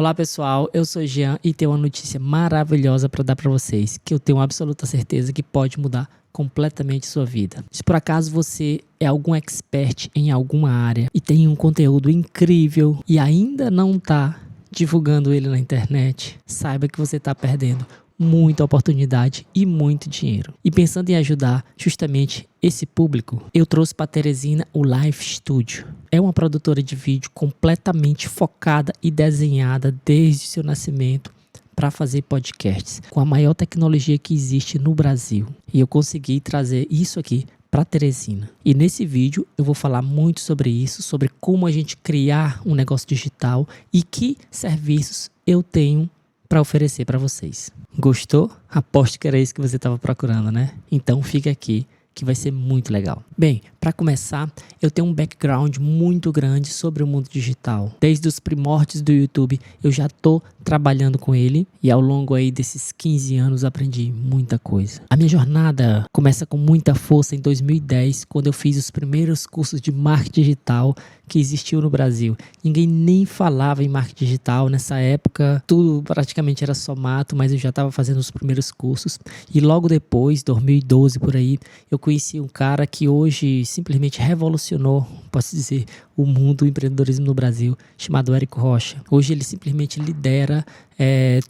Olá pessoal, eu sou Jean e tenho uma notícia maravilhosa para dar para vocês, que eu tenho absoluta certeza que pode mudar completamente sua vida. Se por acaso você é algum expert em alguma área e tem um conteúdo incrível e ainda não está divulgando ele na internet, saiba que você está perdendo muita oportunidade e muito dinheiro. E pensando em ajudar justamente esse público, eu trouxe para Teresina o Live Studio. É uma produtora de vídeo completamente focada e desenhada desde seu nascimento para fazer podcasts com a maior tecnologia que existe no Brasil. E eu consegui trazer isso aqui para Teresina. E nesse vídeo eu vou falar muito sobre isso, sobre como a gente criar um negócio digital e que serviços eu tenho para oferecer para vocês. Gostou? Aposto que era isso que você estava procurando, né? Então fica aqui que vai ser muito legal. Bem, para começar, eu tenho um background muito grande sobre o mundo digital. Desde os primórdios do YouTube, eu já estou trabalhando com ele e ao longo aí desses 15 anos aprendi muita coisa. A minha jornada começa com muita força em 2010, quando eu fiz os primeiros cursos de marketing digital que existiu no Brasil. Ninguém nem falava em marketing digital nessa época, tudo praticamente era só mato, mas eu já estava fazendo os primeiros cursos. E logo depois, 2012 por aí, eu conheci um cara que hoje simplesmente revolucionou, posso dizer, o mundo do empreendedorismo no Brasil, chamado Érico Rocha. Hoje ele simplesmente lidera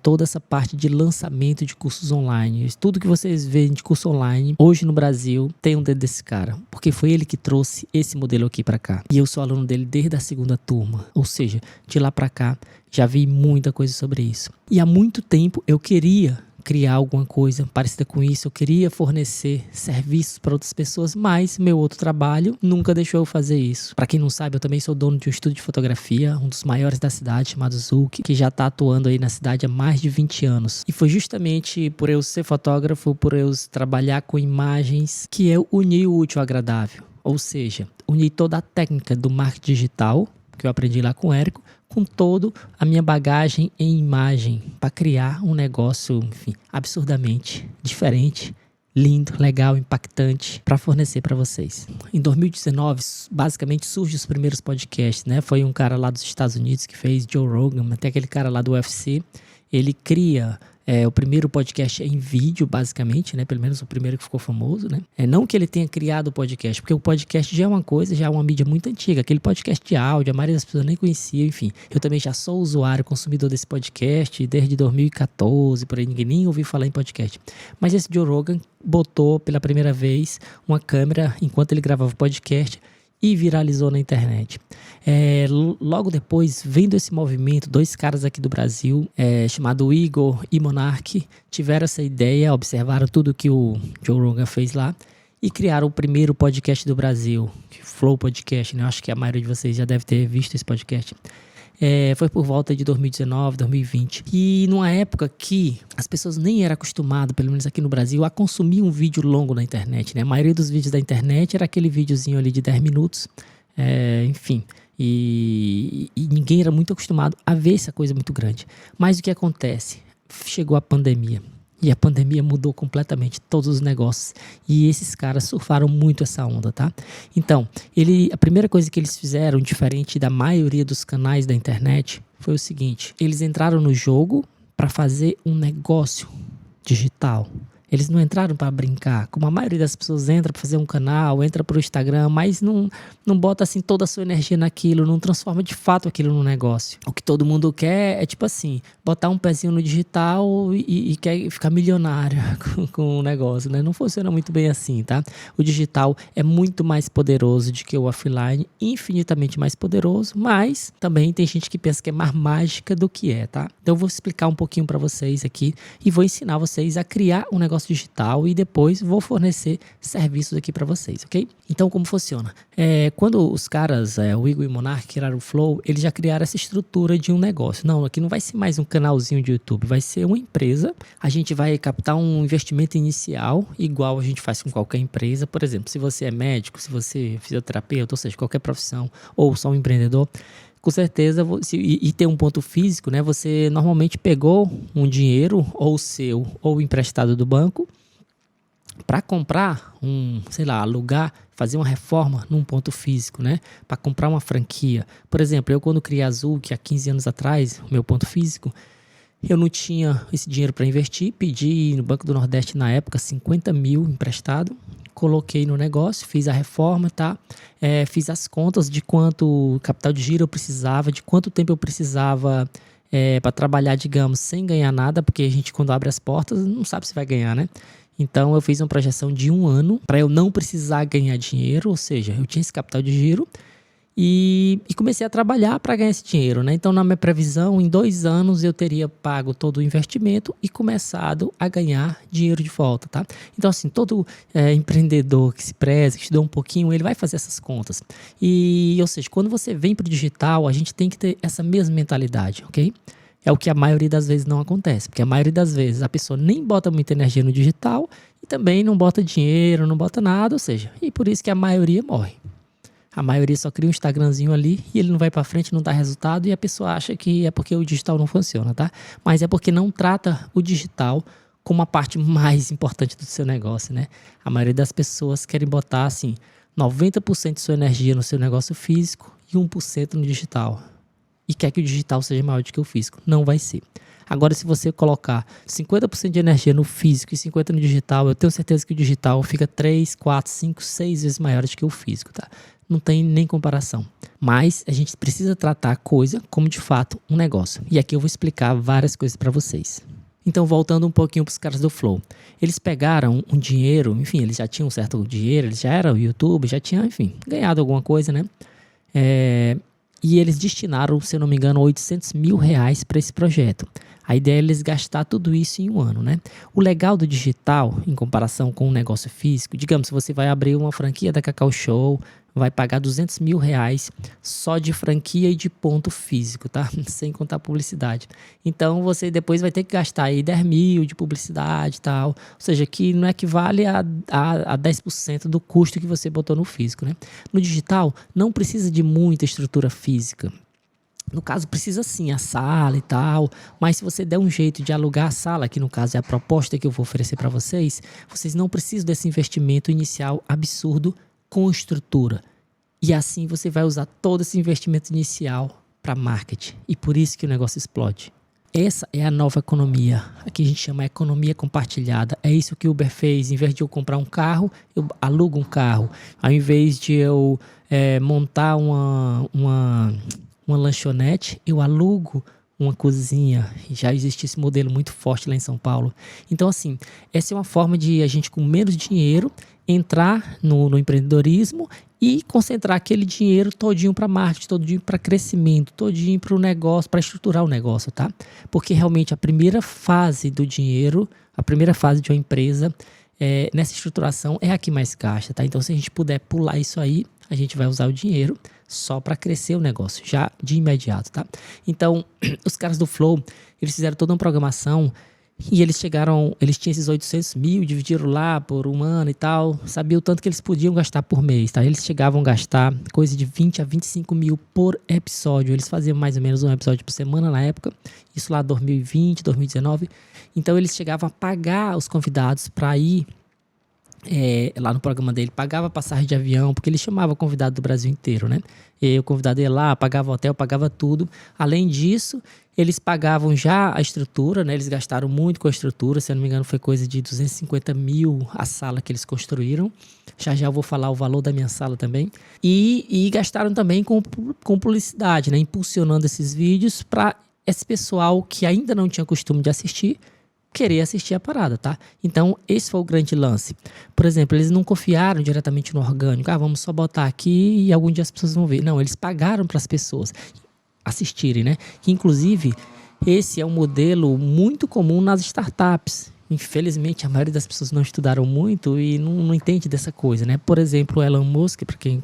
toda essa parte de lançamento de cursos online. Tudo que vocês veem de curso online, hoje no Brasil, tem um dedo desse cara, porque foi ele que trouxe esse modelo aqui para cá. E eu sou aluno dele desde a segunda turma, ou seja, de lá para cá, já vi muita coisa sobre isso. E há muito tempo eu queria criar alguma coisa parecida com isso, eu queria fornecer serviços para outras pessoas, mas meu outro trabalho nunca deixou eu fazer isso. Para quem não sabe, eu também sou dono de um estúdio de fotografia, um dos maiores da cidade, chamado Zuc, que já está atuando aí na cidade há mais de 20 anos. E foi justamente por eu ser fotógrafo, por eu trabalhar com imagens, que eu uni o útil ao agradável. Ou seja, uni toda a técnica do marketing digital, que eu aprendi lá com o Érico, com toda a minha bagagem em imagem para criar um negócio, enfim, absurdamente diferente, lindo, legal, impactante para fornecer para vocês. Em 2019, basicamente surgem os primeiros podcasts, né? Foi um cara lá dos Estados Unidos que fez, Joe Rogan, até aquele cara lá do UFC, ele cria o primeiro podcast em vídeo, basicamente, né? Pelo menos o primeiro que ficou famoso, né? Não que ele tenha criado o podcast, porque o podcast já é uma coisa, já é uma mídia muito antiga. Aquele podcast de áudio, a maioria das pessoas nem conhecia, enfim. Eu também já sou usuário, consumidor desse podcast desde 2014, por aí ninguém nem ouviu falar em podcast. Mas esse Joe Rogan botou pela primeira vez uma câmera enquanto ele gravava o podcast e viralizou na internet. Logo depois, vendo esse movimento, dois caras aqui do Brasil, chamado Igor e Monark, tiveram essa ideia, observaram tudo que o Joe Rogan fez lá e criaram o primeiro podcast do Brasil, Flow Podcast, né? Acho que a maioria de vocês já deve ter visto esse podcast. Foi por volta de 2019, 2020. E numa época que as pessoas nem eram acostumadas, pelo menos aqui no Brasil, a consumir um vídeo longo na internet, né? A maioria dos vídeos da internet era aquele videozinho ali de 10 minutos. Enfim. E ninguém era muito acostumado a ver essa coisa muito grande. Mas o que acontece? Chegou a pandemia. E a pandemia mudou completamente todos os negócios. E esses caras surfaram muito essa onda, tá? Então, a primeira coisa que eles fizeram, diferente da maioria dos canais da internet, foi o seguinte. Eles entraram no jogo para fazer um negócio digital. Eles não entraram para brincar, como a maioria das pessoas entra para fazer um canal, entra para o Instagram, mas não bota assim toda a sua energia naquilo, não transforma de fato aquilo num negócio. O que todo mundo quer é tipo assim, botar um pezinho no digital e quer ficar milionário com o negócio, né? Não funciona muito bem assim, tá? O digital é muito mais poderoso do que o offline, infinitamente mais poderoso, mas também tem gente que pensa que é mais mágica do que é, tá? Então eu vou explicar um pouquinho para vocês aqui e vou ensinar vocês a criar um negócio digital e depois vou fornecer serviços aqui para vocês, ok? Então, como funciona? Quando os caras, o Igor e o Monark, criaram o Flow, eles já criaram essa estrutura de um negócio. Não, aqui não vai ser mais um canalzinho de YouTube, vai ser uma empresa. A gente vai captar um investimento inicial, igual a gente faz com qualquer empresa. Por exemplo, se você é médico, se você é fisioterapeuta, ou seja, qualquer profissão, ou só um empreendedor, com certeza, e ter um ponto físico, né? Você normalmente pegou um dinheiro, ou seu, ou emprestado do banco, para comprar sei lá, alugar, fazer uma reforma num ponto físico, né? Para comprar uma franquia. Por exemplo, eu quando criei a Azul, que há 15 anos atrás, o meu ponto físico, eu não tinha esse dinheiro para investir, pedi no Banco do Nordeste na época 50 mil emprestado, coloquei no negócio, fiz a reforma, tá? Fiz as contas de quanto capital de giro eu precisava, de quanto tempo eu precisava para trabalhar, digamos, sem ganhar nada, porque a gente quando abre as portas não sabe se vai ganhar, né? Então eu fiz uma projeção de 1 ano para eu não precisar ganhar dinheiro, ou seja, eu tinha esse capital de giro e comecei a trabalhar para ganhar esse dinheiro, né? Então na minha previsão, em 2 anos eu teria pago todo o investimento e começado a ganhar dinheiro de volta, tá? Então assim, todo empreendedor que se preze, que estudou um pouquinho, ele vai fazer essas contas. Ou seja, quando você vem para o digital, a gente tem que ter essa mesma mentalidade, ok? É o que a maioria das vezes não acontece, porque a maioria das vezes a pessoa nem bota muita energia no digital e também não bota dinheiro, não bota nada, ou seja, e por isso que a maioria morre. A maioria só cria um Instagramzinho ali e ele não vai para frente, não dá resultado e a pessoa acha que é porque o digital não funciona, tá? Mas é porque não trata o digital como a parte mais importante do seu negócio, né? A maioria das pessoas querem botar, assim, 90% de sua energia no seu negócio físico e 1% no digital. E quer que o digital seja maior do que o físico. Não vai ser. Agora, se você colocar 50% de energia no físico e 50% no digital, eu tenho certeza que o digital fica 3, 4, 5, 6 vezes maior do que o físico, tá? Não tem nem comparação. Mas a gente precisa tratar a coisa como, de fato, um negócio. E aqui eu vou explicar várias coisas para vocês. Então, voltando um pouquinho para os caras do Flow. Eles pegaram um dinheiro, enfim, eles já tinham um certo dinheiro, eles já eram YouTube, já tinham, enfim, ganhado alguma coisa, né? E eles destinaram, se eu não me engano, 800 mil reais para esse projeto. A ideia é eles gastar tudo isso em 1 ano, né? O legal do digital, em comparação com um negócio físico, digamos, se você vai abrir uma franquia da Cacau Show, vai pagar 200 mil reais só de franquia e de ponto físico, tá? Sem contar publicidade. Então, você depois vai ter que gastar aí 10 mil de publicidade e tal. Ou seja, que não equivale a 10% do custo que você botou no físico, né? No digital, não precisa de muita estrutura física. No caso, precisa sim a sala e tal, mas se você der um jeito de alugar a sala, que no caso é a proposta que eu vou oferecer para vocês, vocês não precisam desse investimento inicial absurdo com estrutura. E assim você vai usar todo esse investimento inicial para marketing. E por isso que o negócio explode. Essa é a nova economia. Aqui a gente chama economia compartilhada. É isso que o Uber fez. Em vez de eu comprar um carro, eu alugo um carro. Ao invés de eu montar uma lanchonete, eu alugo uma cozinha. Já existe esse modelo muito forte lá em São Paulo. Então, assim, essa é uma forma de a gente, com menos dinheiro, entrar no empreendedorismo e concentrar aquele dinheiro todinho para marketing, todinho para crescimento, todinho para o negócio, para estruturar o negócio, tá? Porque realmente a primeira fase do dinheiro, a primeira fase de uma empresa, nessa estruturação é a que mais gasta, tá? Então, se a gente puder pular isso aí, a gente vai usar o dinheiro só para crescer o negócio, já de imediato, tá? Então, os caras do Flow, eles fizeram toda uma programação e eles tinham esses 800 mil, dividiram lá por 1 ano e tal, sabia o tanto que eles podiam gastar por mês, tá? Eles chegavam a gastar coisa de 20 a 25 mil por episódio, eles faziam mais ou menos um episódio por semana na época, isso lá 2020, 2019, então eles chegavam a pagar os convidados para ir lá no programa dele, pagava passagem de avião, porque ele chamava convidado do Brasil inteiro, né? E o convidado ia lá, pagava hotel, pagava tudo. Além disso, eles pagavam já a estrutura, né? Eles gastaram muito com a estrutura, se eu não me engano foi coisa de 250 mil a sala que eles construíram. Já eu vou falar o valor da minha sala também. E gastaram também com publicidade, né? Impulsionando esses vídeos para esse pessoal que ainda não tinha costume de assistir, querer assistir a parada, tá? Então, esse foi o grande lance. Por exemplo, eles não confiaram diretamente no orgânico. Vamos só botar aqui e algum dia as pessoas vão ver. Não, eles pagaram para as pessoas assistirem, né? Que, inclusive, esse é um modelo muito comum nas startups. Infelizmente, a maioria das pessoas não estudaram muito e não entende dessa coisa, né? Por exemplo, o Elon Musk, para quem,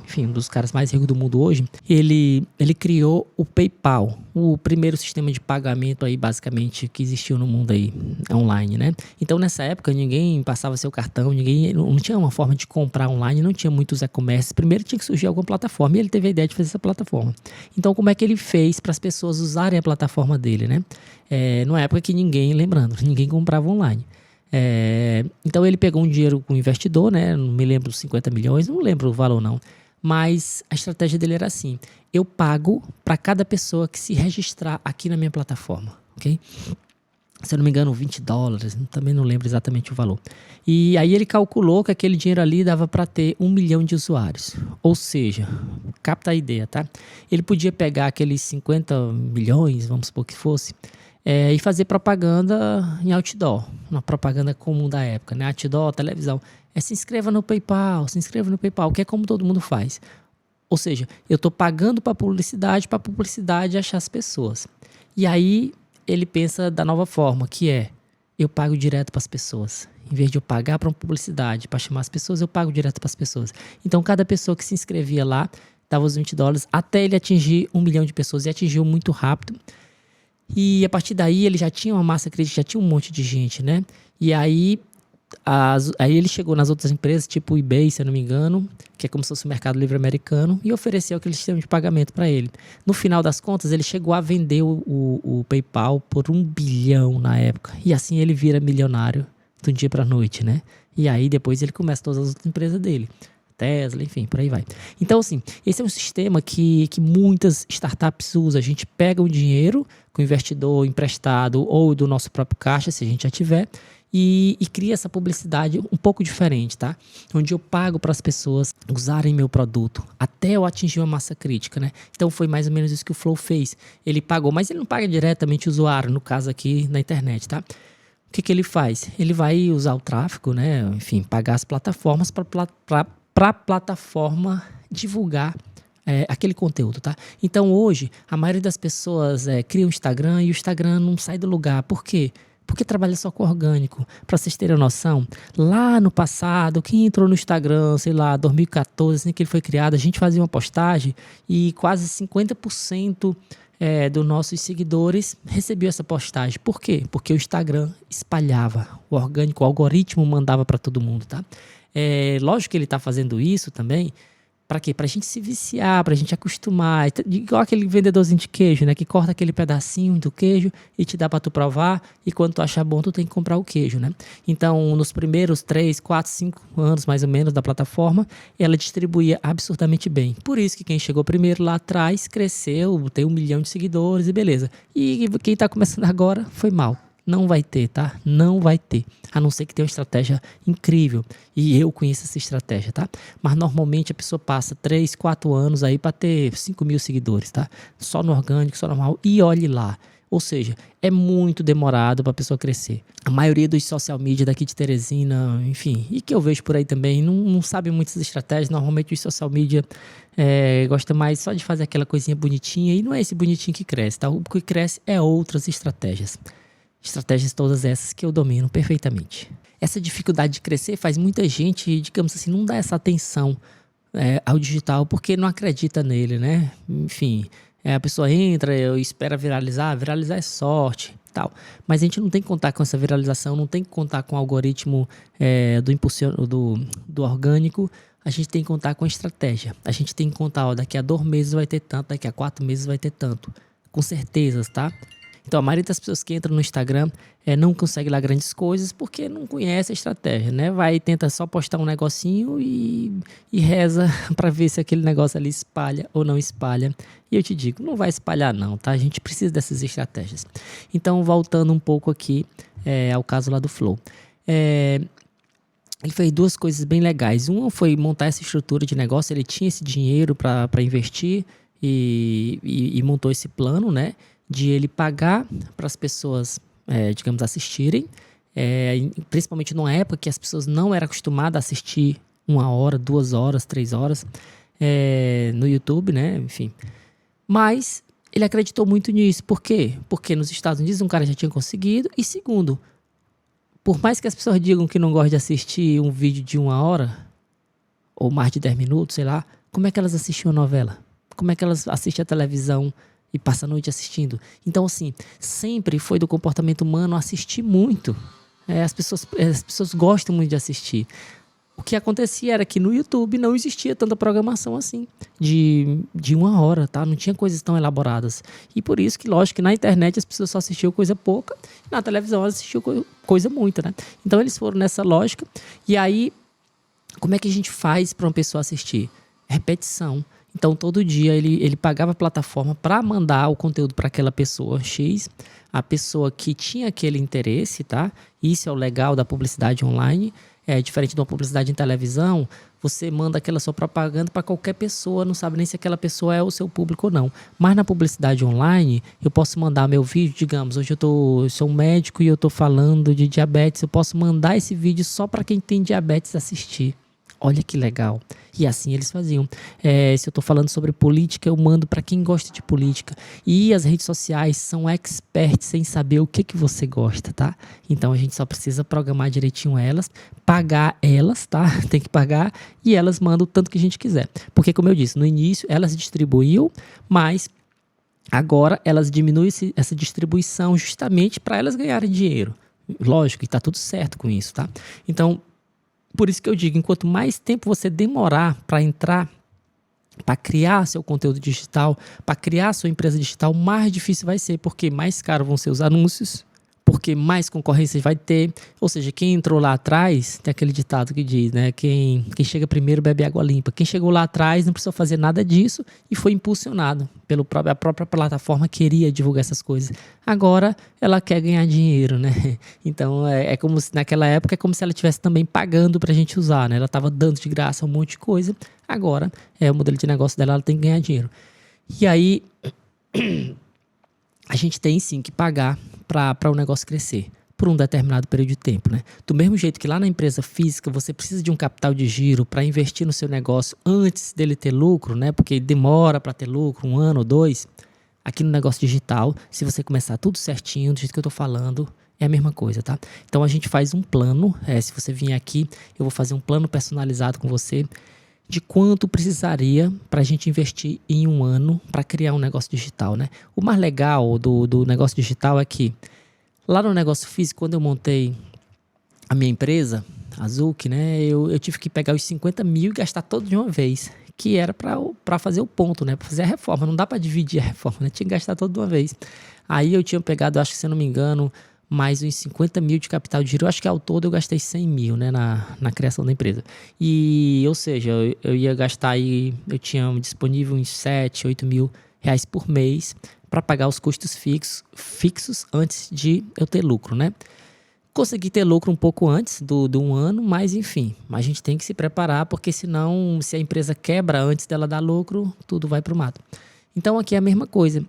enfim, um dos caras mais ricos do mundo hoje, ele criou o PayPal, o primeiro sistema de pagamento aí, basicamente, que existiu no mundo aí, online, né? Então, nessa época, ninguém passava seu cartão, não tinha uma forma de comprar online, não tinha muitos e-commerce. Primeiro tinha que surgir alguma plataforma e ele teve a ideia de fazer essa plataforma. Então, como é que ele fez para as pessoas usarem a plataforma dele, né? Numa época que ninguém comprava online. Então ele pegou um dinheiro com um investidor, né? Não me lembro, 50 milhões, não lembro o valor não. Mas a estratégia dele era assim: eu pago para cada pessoa que se registrar aqui na minha plataforma, ok? Se eu não me engano, $20, também não lembro exatamente o valor. E aí ele calculou que aquele dinheiro ali dava para ter 1 milhão de usuários. Ou seja, capta a ideia, tá? Ele podia pegar aqueles 50 milhões, vamos supor que fosse, e fazer propaganda em outdoor, uma propaganda comum da época, né? Outdoor, televisão. Se inscreva no PayPal, se inscreva no PayPal, que é como todo mundo faz. Ou seja, eu estou pagando para a publicidade achar as pessoas. E aí ele pensa da nova forma, que é: eu pago direto para as pessoas. Em vez de eu pagar para uma publicidade para chamar as pessoas, eu pago direto para as pessoas. Então, cada pessoa que se inscrevia lá dava os $20 até ele atingir 1 milhão de pessoas. E atingiu muito rápido. E a partir daí ele já tinha uma massa crítica, já tinha um monte de gente, né? E aí ele chegou nas outras empresas, tipo o eBay, se eu não me engano, que é como se fosse o Mercado Livre americano, e ofereceu aquele sistema de pagamento para ele. No final das contas, ele chegou a vender o PayPal por 1 bilhão na época. E assim ele vira milionário do dia para a noite, né? E aí depois ele começa todas as outras empresas dele. Tesla, enfim, por aí vai. Então, assim, esse é um sistema que muitas startups usam. A gente pega o dinheiro com o investidor emprestado ou do nosso próprio caixa, se a gente já tiver, e cria essa publicidade um pouco diferente, tá? Onde eu pago para as pessoas usarem meu produto até eu atingir uma massa crítica, né? Então foi mais ou menos isso que o Flow fez. Ele pagou, mas ele não paga diretamente o usuário, no caso aqui na internet, tá? O que ele faz? Ele vai usar o tráfego, né? Enfim, pagar as plataformas para a plataforma divulgar aquele conteúdo, tá? Então hoje a maioria das pessoas cria um Instagram e o Instagram não sai do lugar. Por quê? Porque trabalha só com orgânico. Para vocês terem noção, lá no passado, quem entrou no Instagram, sei lá, 2014, assim que ele foi criado, a gente fazia uma postagem e quase 50% dos nossos seguidores recebeu essa postagem. Por quê? Porque o Instagram espalhava o orgânico, o algoritmo mandava para todo mundo, tá? Lógico que ele está fazendo isso também. Para quê? Para a gente se viciar, para a gente acostumar. Igual aquele vendedorzinho de queijo, né? Que corta aquele pedacinho do queijo e te dá para tu provar. E quando tu achar bom, tu tem que comprar o queijo, né? Então, nos primeiros 3, 4, 5 anos, mais ou menos, da plataforma, ela distribuía absurdamente bem. Por isso que quem chegou primeiro lá atrás cresceu, tem 1 milhão de seguidores e beleza. E quem está começando agora foi mal. Não vai ter, tá? Não vai ter. A não ser que tenha uma estratégia incrível. E eu conheço essa estratégia, tá? Mas normalmente a pessoa passa 3, 4 anos aí para ter 5 mil seguidores, tá? Só no orgânico, só normal. E olhe lá. Ou seja, é muito demorado para a pessoa crescer. A maioria dos social media daqui de Teresina, enfim, e que eu vejo por aí também, não sabe muitas estratégias. Normalmente os social media gosta mais só de fazer aquela coisinha bonitinha. E não é esse bonitinho que cresce, tá? O que cresce é outras estratégias. Estratégias todas essas que eu domino perfeitamente. Essa dificuldade de crescer faz muita gente, digamos assim, não dar essa atenção ao digital porque não acredita nele, né? Enfim, a pessoa entra, espera viralizar é sorte, tal. Mas a gente não tem que contar com essa viralização, não tem que contar com o algoritmo do orgânico. A gente tem que contar com a estratégia. A gente tem que contar, daqui a 2 meses vai ter tanto, daqui a 4 meses vai ter tanto. Com certezas, tá? Então, a maioria das pessoas que entram no Instagram não consegue lá grandes coisas porque não conhece a estratégia, né? Vai e tenta só postar um negocinho e reza para ver se aquele negócio ali espalha ou não espalha. E eu te digo, não vai espalhar não, tá? A gente precisa dessas estratégias. Então, voltando um pouco aqui ao caso lá do Flow. Ele fez 2 coisas bem legais. Uma foi montar essa estrutura de negócio, ele tinha esse dinheiro para investir e montou esse plano, né? De ele pagar para as pessoas, digamos, assistirem, principalmente numa época que as pessoas não eram acostumadas a assistir 1 hora, 2 horas, 3 horas no YouTube, né? Enfim. Mas ele acreditou muito nisso. Por quê? Porque nos Estados Unidos um cara já tinha conseguido. E segundo, por mais que as pessoas digam que não gostam de assistir um vídeo de 1 hora, ou mais de 10 minutos, sei lá, como é que elas assistem uma novela? Como é que elas assistem a televisão e passa a noite assistindo? Então, assim, sempre foi do comportamento humano assistir muito. As pessoas gostam muito de assistir. o que acontecia era que no YouTube não existia tanta programação assim, de 1 hora, tá? Não tinha coisas tão elaboradas. E por isso que, lógico, que na internet as pessoas só assistiam coisa pouca, e na televisão elas assistiam coisa muita, né? Então eles foram nessa lógica. E aí, como é que a gente faz para uma pessoa assistir? Repetição. Então, todo dia ele pagava a plataforma para mandar o conteúdo para aquela pessoa X, a pessoa que tinha aquele interesse, tá? Isso é o legal da publicidade online. É diferente de uma publicidade em televisão, você manda aquela sua propaganda para qualquer pessoa, não sabe nem se aquela pessoa é o seu público ou não. Mas na publicidade online, eu posso mandar meu vídeo, digamos, hoje eu sou um médico e eu estou falando de diabetes, eu posso mandar esse vídeo só para quem tem diabetes assistir. Olha que legal. E assim eles faziam. Se eu estou falando sobre política, eu mando para quem gosta de política. E as redes sociais são experts em saber o que você gosta, tá? Então a gente só precisa programar direitinho elas, pagar elas, tá? Tem que pagar e elas mandam o tanto que a gente quiser. Porque, como eu disse, no início elas distribuíam, mas agora elas diminuem essa distribuição justamente para elas ganharem dinheiro. Lógico, e está tudo certo com isso, tá? Então, por isso que eu digo, enquanto mais tempo você demorar para entrar, para criar seu conteúdo digital, para criar sua empresa digital, mais difícil vai ser, porque mais caro vão ser os anúncios, porque mais concorrência vai ter. Ou seja, quem entrou lá atrás, tem aquele ditado que diz, né? Quem chega primeiro bebe água limpa. Quem chegou lá atrás não precisou fazer nada disso e foi impulsionado a própria plataforma queria divulgar essas coisas. Agora ela quer ganhar dinheiro, né? Então é como se naquela época é como se ela estivesse também pagando para a gente usar, né? Ela estava dando de graça um monte de coisa. Agora o modelo de negócio dela, ela tem que ganhar dinheiro. E aí a gente tem sim que pagar para o negócio crescer por um determinado período de tempo, né? Do mesmo jeito que lá na empresa física você precisa de um capital de giro para investir no seu negócio antes dele ter lucro, né? Porque demora para ter lucro, 1 ano ou 2. Aqui no negócio digital, se você começar tudo certinho, do jeito que eu tô falando, é a mesma coisa, tá? Então a gente faz um plano, se você vier aqui, eu vou fazer um plano personalizado com você de quanto precisaria para a gente investir em 1 ano para criar um negócio digital, né? O mais legal do negócio digital é que lá no negócio físico, quando eu montei a minha empresa, a Zuc, né? Eu tive que pegar os 50 mil e gastar todo de uma vez, que era para fazer o ponto, né? Para fazer a reforma. Não dá para dividir a reforma, né? Tinha que gastar todo de uma vez. Aí eu tinha pegado, acho que se eu não me engano, mais uns 50 mil de capital de giro. Eu acho que ao todo eu gastei 100 mil, né, na criação da empresa. E, ou seja, eu ia gastar aí, eu tinha disponível uns 7, 8 mil reais por mês para pagar os custos fixos antes de eu ter lucro, né? Consegui ter lucro um pouco antes do 1 ano, mas enfim, a gente tem que se preparar, porque senão, se a empresa quebra antes dela dar lucro, tudo vai para o mato. Então aqui é a mesma coisa.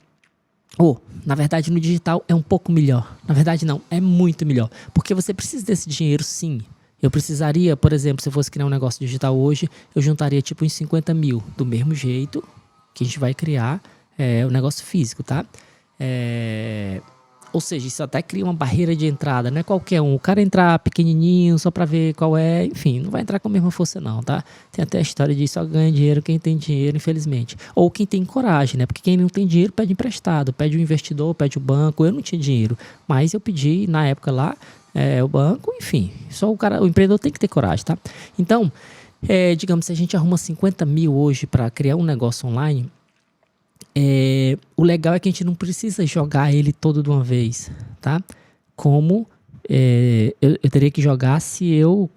Na verdade, no digital é um pouco melhor. Na verdade, não, é muito melhor. Porque você precisa desse dinheiro, sim. Eu precisaria, por exemplo, se eu fosse criar um negócio digital hoje, eu juntaria tipo uns 50 mil. Do mesmo jeito que a gente vai criar o negócio físico, tá? Ou seja, isso até cria uma barreira de entrada, não é qualquer um. O cara entrar pequenininho só para ver qual é, enfim, não vai entrar com a mesma força não, tá? Tem até a história de só ganha dinheiro quem tem dinheiro, infelizmente. Ou quem tem coragem, né? Porque quem não tem dinheiro pede emprestado, pede o investidor, pede o banco. Eu não tinha dinheiro, mas eu pedi na época lá o banco, enfim. Só o empreendedor tem que ter coragem, tá? Então, digamos, se a gente arruma 50 mil hoje para criar um negócio online, o legal é que a gente não precisa jogar ele todo de uma vez, tá? Como eu teria que jogar se eu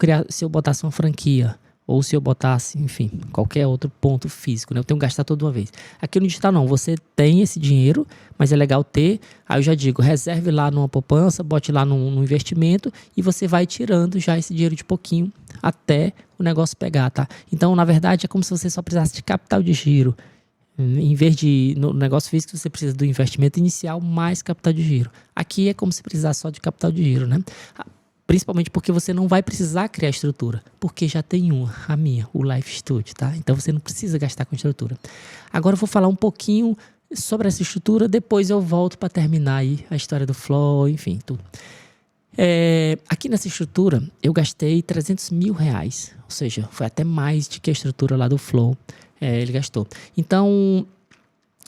botasse uma franquia, ou se eu botasse, enfim, qualquer outro ponto físico, né? Eu tenho que gastar todo de uma vez. Aqui no digital não, você tem esse dinheiro, mas é legal ter. Aí eu já digo, reserve lá numa poupança, bote lá num investimento e você vai tirando já esse dinheiro de pouquinho até o negócio pegar, tá? Então, na verdade, é como se você só precisasse de capital de giro. Em vez de, no negócio físico, você precisa do investimento inicial mais capital de giro. Aqui é como se precisasse só de capital de giro, né? Principalmente porque você não vai precisar criar estrutura, porque já tem a minha, o Life Studio, tá? Então você não precisa gastar com estrutura. Agora eu vou falar um pouquinho sobre essa estrutura, depois eu volto para terminar aí a história do Flow, enfim, tudo. Aqui nessa estrutura eu gastei 300 mil reais, ou seja, foi até mais do que a estrutura lá do Flow. Ele gastou. Então,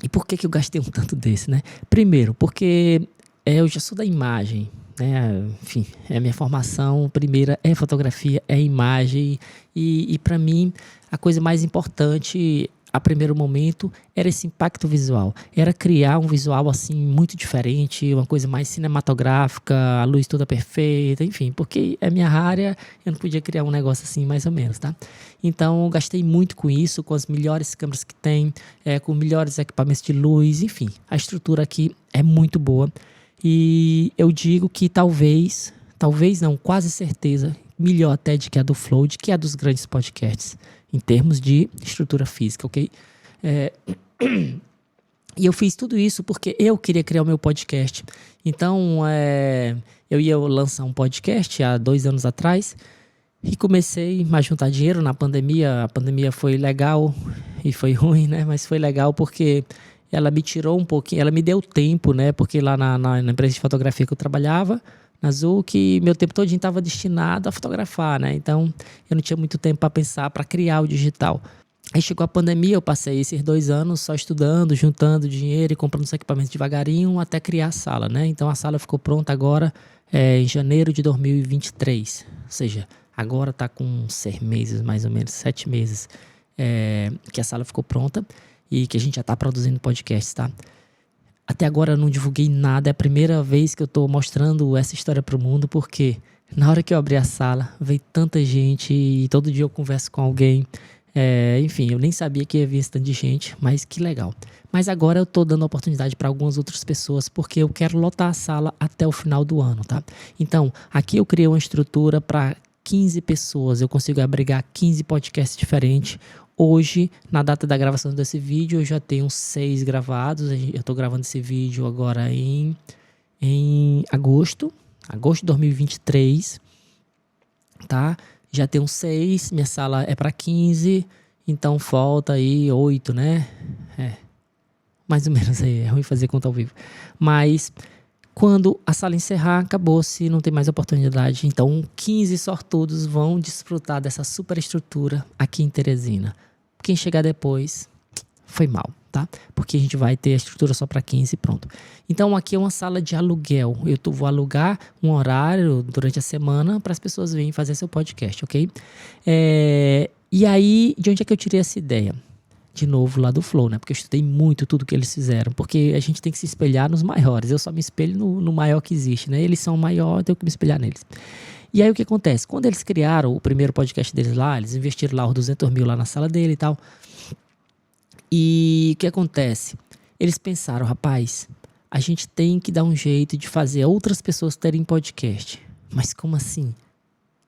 e por que eu gastei um tanto desse, né? Primeiro, porque eu já sou da imagem, né? Enfim, a minha formação primeira é fotografia, é imagem e para mim a coisa mais importante a primeiro momento era esse impacto visual, era criar um visual assim muito diferente, uma coisa mais cinematográfica, a luz toda perfeita, enfim, porque é minha área, eu não podia criar um negócio assim mais ou menos, tá? Então eu gastei muito com isso, com as melhores câmeras que tem, com melhores equipamentos de luz, enfim, a estrutura aqui é muito boa. E eu digo que talvez não, quase certeza, melhor até de que a do Flow, de que a dos grandes podcasts, em termos de estrutura física, ok? E eu fiz tudo isso porque eu queria criar o meu podcast. Então, eu ia lançar um podcast há 2 anos atrás e comecei a juntar dinheiro na pandemia. A pandemia foi legal e foi ruim, né? Mas foi legal porque ela me tirou um pouquinho, ela me deu tempo, né? Porque lá na empresa de fotografia que eu trabalhava, na Zuc, meu tempo todo estava destinado a fotografar, né? Então, eu não tinha muito tempo para pensar, para criar o digital. Aí chegou a pandemia, eu passei esses 2 anos só estudando, juntando dinheiro e comprando os equipamentos devagarinho até criar a sala, né? Então, a sala ficou pronta agora em janeiro de 2023. Ou seja, agora está com 6 meses, mais ou menos, 7 meses que a sala ficou pronta e que a gente já está produzindo podcasts, tá? Até agora eu não divulguei nada, é a primeira vez que eu estou mostrando essa história para o mundo, porque na hora que eu abri a sala, veio tanta gente e todo dia eu converso com alguém. Enfim, eu nem sabia que ia vir esse tanto de gente, mas que legal. Mas agora eu estou dando oportunidade para algumas outras pessoas, porque eu quero lotar a sala até o final do ano, tá? Então, aqui eu criei uma estrutura para 15 pessoas, eu consigo abrigar 15 podcasts diferentes. Hoje, na data da gravação desse vídeo, eu já tenho 6 gravados. Eu estou gravando esse vídeo agora em agosto de 2023, tá? Já tenho 6, minha sala é para 15, então falta aí 8, né? Mais ou menos aí, é ruim fazer conta ao vivo. Mas quando a sala encerrar, acabou-se, não tem mais oportunidade. Então, 15 sortudos vão desfrutar dessa super estrutura aqui em Teresina. Quem chegar depois, foi mal, tá? Porque a gente vai ter a estrutura só para 15 e pronto. Então, aqui é uma sala de aluguel. Eu vou alugar um horário durante a semana para as pessoas virem fazer seu podcast, ok? E aí, de onde é que eu tirei essa ideia? De novo lá do Flow, né? Porque eu estudei muito tudo que eles fizeram, porque a gente tem que se espelhar nos maiores. Eu só me espelho no maior que existe, né? Eles são o maior, eu tenho que me espelhar neles. E aí o que acontece? Quando eles criaram o primeiro podcast deles lá, eles investiram lá os 200 mil lá na sala dele e tal. E o que acontece? Eles pensaram, rapaz, a gente tem que dar um jeito de fazer outras pessoas terem podcast. Mas como assim?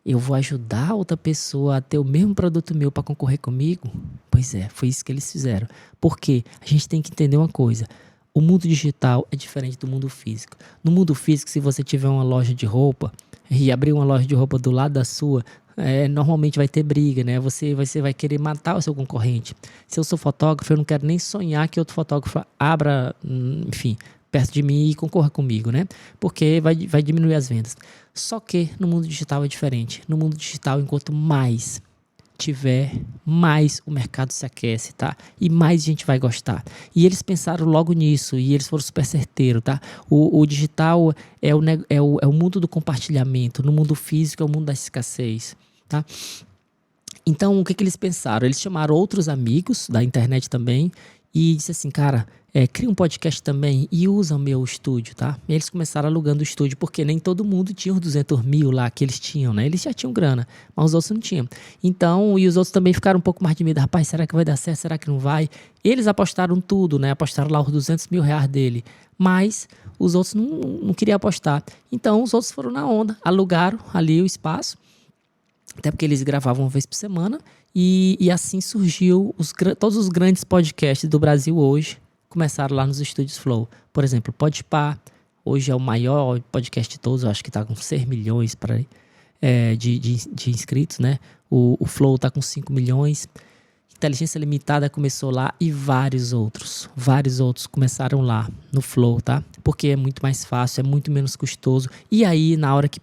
Eu vou ajudar outra pessoa a ter o mesmo produto meu para concorrer comigo? Pois é, foi isso que eles fizeram. Porque a gente tem que entender uma coisa. O mundo digital é diferente do mundo físico. No mundo físico, se você tiver uma loja de roupa e abrir uma loja de roupa do lado da sua, normalmente vai ter briga, né? Você vai querer matar o seu concorrente. Se eu sou fotógrafo, eu não quero nem sonhar que outro fotógrafo abra, enfim, perto de mim e concorra comigo, né? Porque vai diminuir as vendas. Só que no mundo digital é diferente. No mundo digital, enquanto mais tiver, mais o mercado se aquece, tá? E mais gente vai gostar. E eles pensaram logo nisso e eles foram super certeiros, tá? O digital é o mundo do compartilhamento. No mundo físico é o mundo da escassez, tá? Então, o que eles pensaram? Eles chamaram outros amigos da internet também e disse assim, cara, cria um podcast também e usa o meu estúdio, tá? E eles começaram alugando o estúdio, porque nem todo mundo tinha os 200 mil lá que eles tinham, né? Eles já tinham grana, mas os outros não tinham. Então, e os outros também ficaram um pouco mais de medo. Rapaz, será que vai dar certo? Será que não vai? Eles apostaram tudo, né? Apostaram lá os 200 mil reais dele. Mas os outros não queriam apostar. Então, os outros foram na onda, alugaram ali o espaço, até porque eles gravavam uma vez por semana. E assim surgiu todos os grandes podcasts do Brasil hoje. Começaram lá nos estúdios Flow. Por exemplo, Podpah, hoje é o maior podcast de todos, eu acho que está com 6 milhões de inscritos, né? O Flow está com 5 milhões. Inteligência Limitada começou lá e vários outros começaram lá no Flow, tá? Porque é muito mais fácil, é muito menos custoso. E aí, na hora que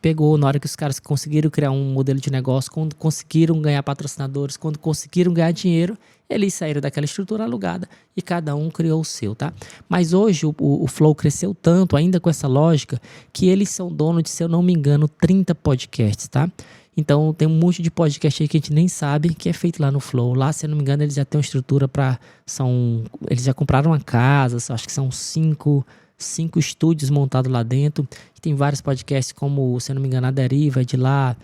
os caras conseguiram criar um modelo de negócio, quando conseguiram ganhar patrocinadores, quando conseguiram ganhar dinheiro, eles saíram daquela estrutura alugada e cada um criou o seu, tá? Mas hoje o Flow cresceu tanto, ainda com essa lógica, que eles são donos de, se eu não me engano, 30 podcasts, tá? Então tem um monte de podcast aí que a gente nem sabe que é feito lá no Flow. Lá, se eu não me engano, eles já têm uma estrutura eles já compraram uma casa, acho que são cinco estúdios montados lá dentro. E tem vários podcasts como, se eu não me engano, a Deriva é de lá,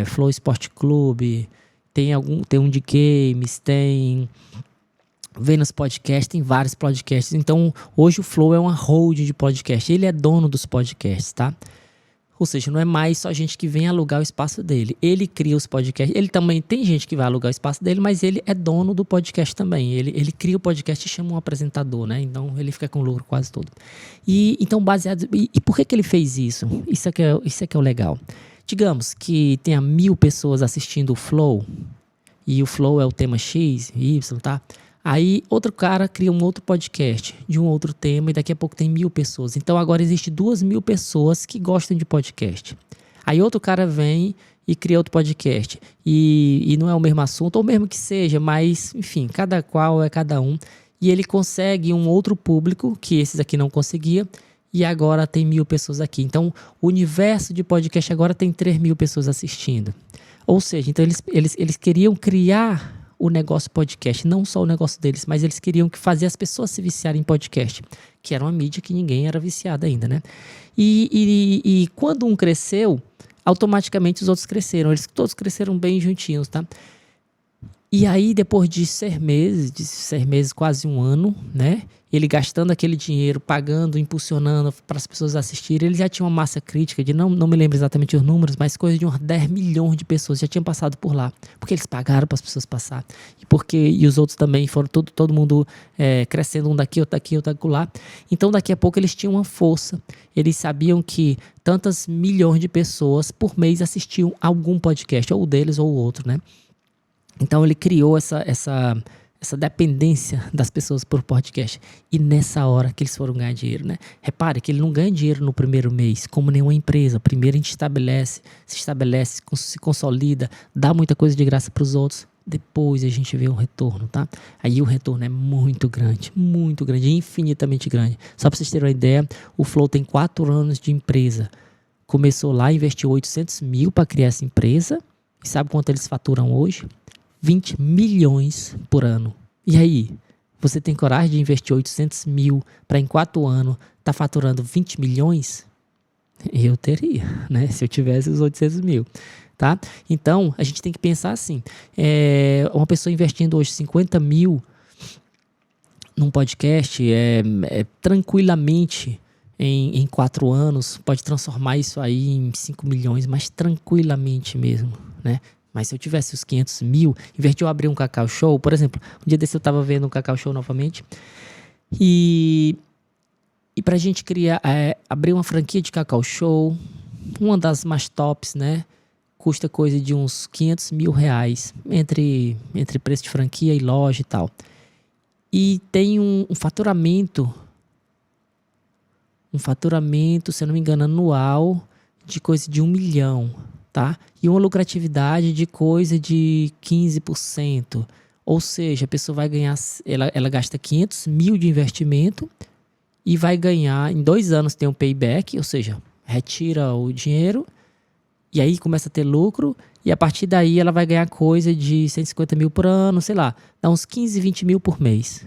Flow Esporte Clube, tem um de games, tem Vênus Podcast, tem vários podcasts. Então hoje o Flow é uma hold de podcast. Ele é dono dos podcasts, tá? Ou seja, não é mais só gente que vem alugar o espaço dele. Ele cria os podcasts. Ele também tem gente que vai alugar o espaço dele, mas ele é dono do podcast também. Ele cria o podcast e chama um apresentador, né? Então ele fica com o lucro quase todo. Então, baseado. E por que ele fez isso? Isso é que é o legal. Digamos que tenha 1000 pessoas assistindo o Flow, e o Flow é o tema X, Y, tá? Aí outro cara cria um outro podcast de um outro tema e daqui a pouco tem 1000 pessoas. Então agora existe 2000 pessoas que gostam de podcast. Aí outro cara vem e cria outro podcast. E não é o mesmo assunto, ou mesmo que seja, mas enfim, cada qual é cada um. E ele consegue um outro público que esses aqui não conseguia. E agora tem 1000 pessoas aqui. Então o universo de podcast agora tem 3000 pessoas assistindo. Ou seja, então eles queriam criar o negócio podcast, não só o negócio deles, mas eles queriam fazer as pessoas se viciarem em podcast, que era uma mídia que ninguém era viciado ainda, né? E quando um cresceu, automaticamente os outros cresceram, eles todos cresceram bem juntinhos, tá? E aí, depois de 6 meses, quase um ano, né? Ele gastando aquele dinheiro, pagando, impulsionando para as pessoas assistirem, ele já tinha uma massa crítica de, não me lembro exatamente os números, mas coisa de uns 10 milhões de pessoas já tinham passado por lá. Porque eles pagaram para as pessoas passar. E os outros também foram todo mundo crescendo, um daqui, outro daqui, outro lá. Então, daqui a pouco, eles tinham uma força. Eles sabiam que tantas milhões de pessoas por mês assistiam algum podcast, ou deles ou outro, né? Então ele criou essa dependência das pessoas por podcast. E nessa hora que eles foram ganhar dinheiro, né? Repare que ele não ganha dinheiro no primeiro mês, como nenhuma empresa. Primeiro a gente se estabelece, se consolida, dá muita coisa de graça para os outros. Depois a gente vê o retorno, tá? Aí o retorno é muito grande, infinitamente grande. Só para vocês terem uma ideia, o Flow tem 4 anos de empresa. Começou lá, investiu 800 mil para criar essa empresa. E sabe quanto eles faturam hoje? 20 milhões por ano. E aí, você tem coragem de investir 800 mil para em 4 anos tá faturando 20 milhões? Eu teria, né? Se eu tivesse os 800 mil, tá? Então, a gente tem que pensar assim, uma pessoa investindo hoje 50 mil num podcast, tranquilamente em 4 anos, pode transformar isso aí em 5 milhões, mas tranquilamente mesmo, né? Mas se eu tivesse os 500 mil, em vez de eu abrir um Cacau Show, por exemplo, um dia desse eu estava vendo um Cacau Show novamente, e pra gente abrir uma franquia de Cacau Show, uma das mais tops, né, custa coisa de uns 500 mil reais, entre preço de franquia e loja e tal. E tem um faturamento, se eu não me engano, anual, de coisa de 1 milhão. Tá? E uma lucratividade de coisa de 15%. Ou seja, a pessoa vai ganhar, ela gasta 500 mil de investimento e vai ganhar, em 2 anos tem um payback, ou seja, retira o dinheiro e aí começa a ter lucro e a partir daí ela vai ganhar coisa de 150 mil por ano, sei lá, dá uns 15, 20 mil por mês.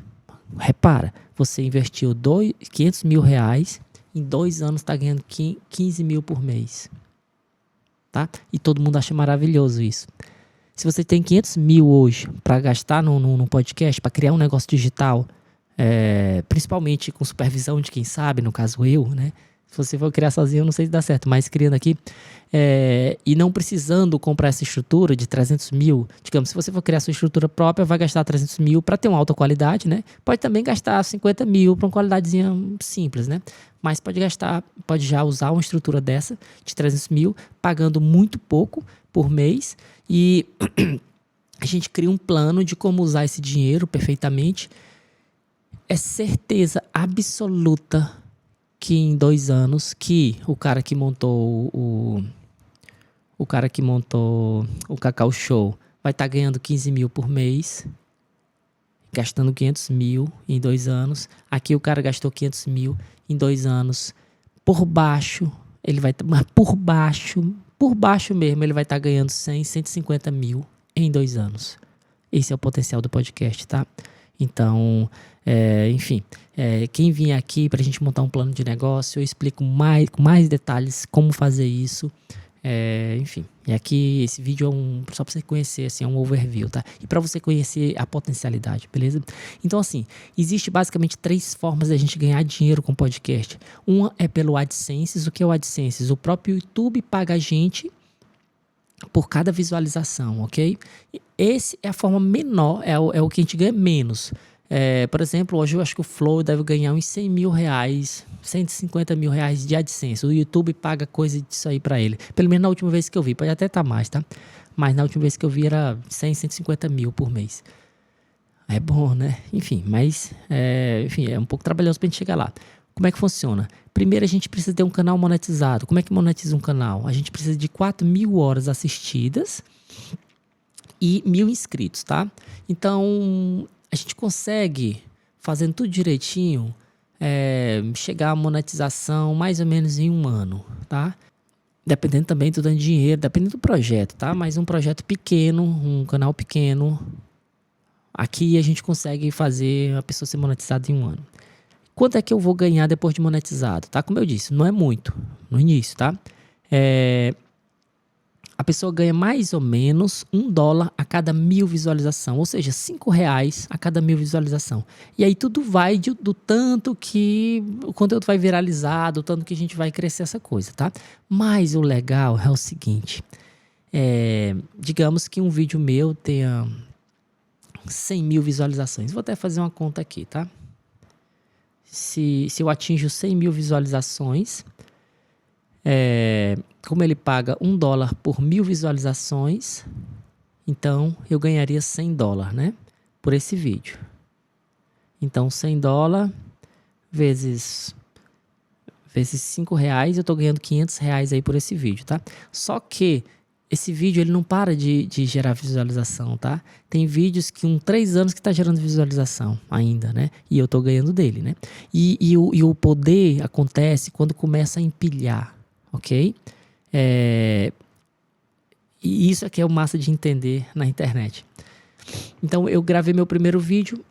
Repara, você investiu 500 mil reais, em 2 anos está ganhando 15 mil por mês. Tá? E todo mundo acha maravilhoso isso. Se você tem 500 mil hoje para gastar num podcast, para criar um negócio digital, principalmente com supervisão de quem sabe, no caso eu, né? Se você for criar sozinho, eu não sei se dá certo, mas criando aqui, e não precisando comprar essa estrutura de 300 mil, digamos, se você for criar sua estrutura própria, vai gastar 300 mil para ter uma alta qualidade, né? Pode também gastar 50 mil para uma qualidadezinha simples, né? Mas pode já usar uma estrutura dessa de 300 mil, pagando muito pouco por mês e A gente cria um plano de como usar esse dinheiro perfeitamente. É certeza absoluta que em 2 anos que o cara que montou o Cacau Show vai estar ganhando 15 mil por mês, gastando 500 mil em 2 anos. Aqui o cara gastou 500 mil em 2 anos. Por baixo, ele vai mas por baixo mesmo, ele vai estar ganhando 100, 150 mil em 2 anos. Esse é o potencial do podcast, tá? Então, enfim, quem vier aqui para a gente montar um plano de negócio, eu explico com mais detalhes como fazer isso. Enfim, e aqui esse vídeo é só para você conhecer, assim, é um overview, tá? E para você conhecer a potencialidade, beleza? Então, assim, existe basicamente 3 formas de a gente ganhar dinheiro com podcast. Uma é pelo AdSense. O que é o AdSense? O próprio YouTube paga a gente por cada visualização, ok? Esse é a forma menor, é o que a gente ganha menos. Por exemplo, hoje eu acho que o Flow deve ganhar uns 100 mil reais, 150 mil reais de AdSense. O YouTube paga coisa disso aí pra ele. Pelo menos na última vez que eu vi, pode até estar mais, tá? Mas na última vez que eu vi era 100, 150 mil por mês. É bom, né? Enfim, mas enfim, é um pouco trabalhoso pra gente chegar lá. Como é que funciona? Primeiro a gente precisa ter um canal monetizado. Como é que monetiza um canal? A gente precisa de 4.000 horas assistidas e 1.000 inscritos, tá? Então, a gente consegue, fazendo tudo direitinho, chegar à monetização mais ou menos em 1 ano, tá? Dependendo também do dinheiro, dependendo do projeto, tá? Mas um projeto pequeno, um canal pequeno, aqui a gente consegue fazer a pessoa ser monetizada em 1 ano. Quanto é que eu vou ganhar depois de monetizado? Tá? Como eu disse, não é muito no início, tá? A pessoa ganha mais ou menos $1 a cada 1.000 visualização, ou seja, R$5 a cada 1.000 visualização. E aí tudo vai do tanto que o conteúdo vai viralizar, do tanto que a gente vai crescer essa coisa, tá? Mas o legal é o seguinte, digamos que um vídeo meu tenha 100 mil visualizações. Vou até fazer uma conta aqui, tá? Se eu atinjo 100 mil visualizações, como ele paga $1 por 1.000 visualizações, então eu ganharia $100, né? Por esse vídeo. Então $100 vezes R$5, eu tô ganhando R$500 aí por esse vídeo, tá? Só que esse vídeo ele não para de gerar visualização, tá? Tem vídeos que 3 anos que tá gerando visualização ainda, né? E eu tô ganhando dele, né? E o poder acontece quando começa a empilhar, ok? E isso aqui é o massa de entender na internet. Então eu gravei meu primeiro vídeo,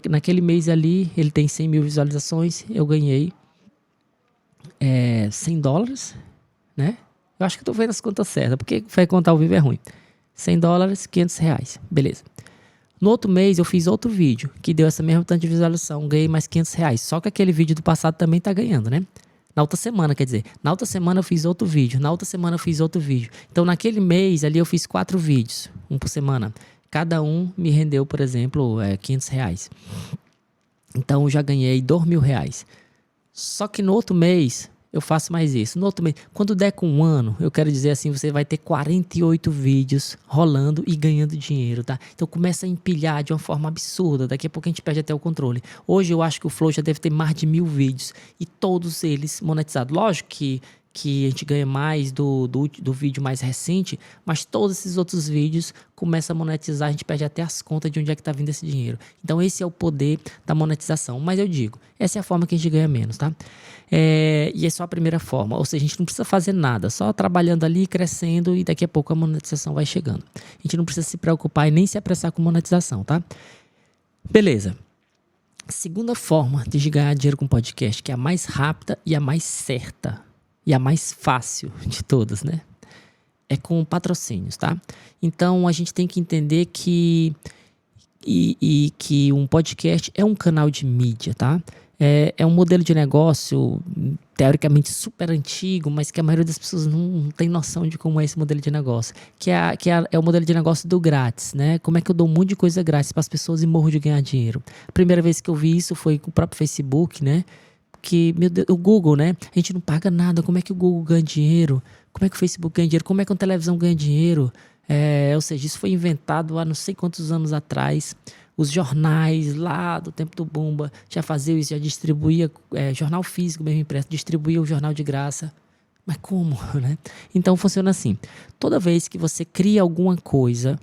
naquele mês ali ele tem 100 mil visualizações, eu ganhei $100, né? Eu acho que eu tô vendo as contas certas, porque vai contar ao vivo é ruim. $100, R$500, beleza. No outro mês eu fiz outro vídeo, que deu essa mesma tanto de visualização, ganhei mais R$500. Só que aquele vídeo do passado também tá ganhando, né? Na outra semana, quer dizer, na outra semana eu fiz outro vídeo, na outra semana eu fiz outro vídeo. Então naquele mês ali eu fiz 4 vídeos, um por semana. Cada um me rendeu, por exemplo, R$500. Então eu já ganhei R$2.000. Só que no outro mês eu faço mais isso. No outro mês, quando der com 1 ano, eu quero dizer assim, você vai ter 48 vídeos rolando e ganhando dinheiro, tá? Então começa a empilhar de uma forma absurda. Daqui a pouco a gente perde até o controle. Hoje eu acho que o Flow já deve ter mais de 1.000 vídeos e todos eles monetizados. Lógico que a gente ganha mais do vídeo mais recente, mas todos esses outros vídeos começam a monetizar, a gente perde até as contas de onde é que tá vindo esse dinheiro. Então esse é o poder da monetização. Mas eu digo, essa é a forma que a gente ganha menos, tá? E é só a primeira forma, ou seja, a gente não precisa fazer nada, só trabalhando ali, crescendo e daqui a pouco a monetização vai chegando. A gente não precisa se preocupar e nem se apressar com monetização, tá? Beleza. Segunda forma de ganhar dinheiro com podcast, que é a mais rápida e a mais certa. E a mais fácil de todas, né? É com patrocínios, tá? Então, a gente tem que entender que um podcast é um canal de mídia, tá? É um modelo de negócio, teoricamente, super antigo, mas que a maioria das pessoas não tem noção de como é esse modelo de negócio. É o modelo de negócio do grátis, né? Como é que eu dou um monte de coisa grátis para as pessoas e morro de ganhar dinheiro? A primeira vez que eu vi isso foi com o próprio Facebook, né? Que, meu Deus, o Google, né? A gente não paga nada. Como é que o Google ganha dinheiro? Como é que o Facebook ganha dinheiro? Como é que a televisão ganha dinheiro? Ou seja, isso foi inventado há não sei quantos anos atrás. Os jornais lá do tempo do Bumba já faziam isso, já distribuía jornal físico mesmo impresso, distribuía o jornal de graça. Mas como, né? Então funciona assim. Toda vez que você cria alguma coisa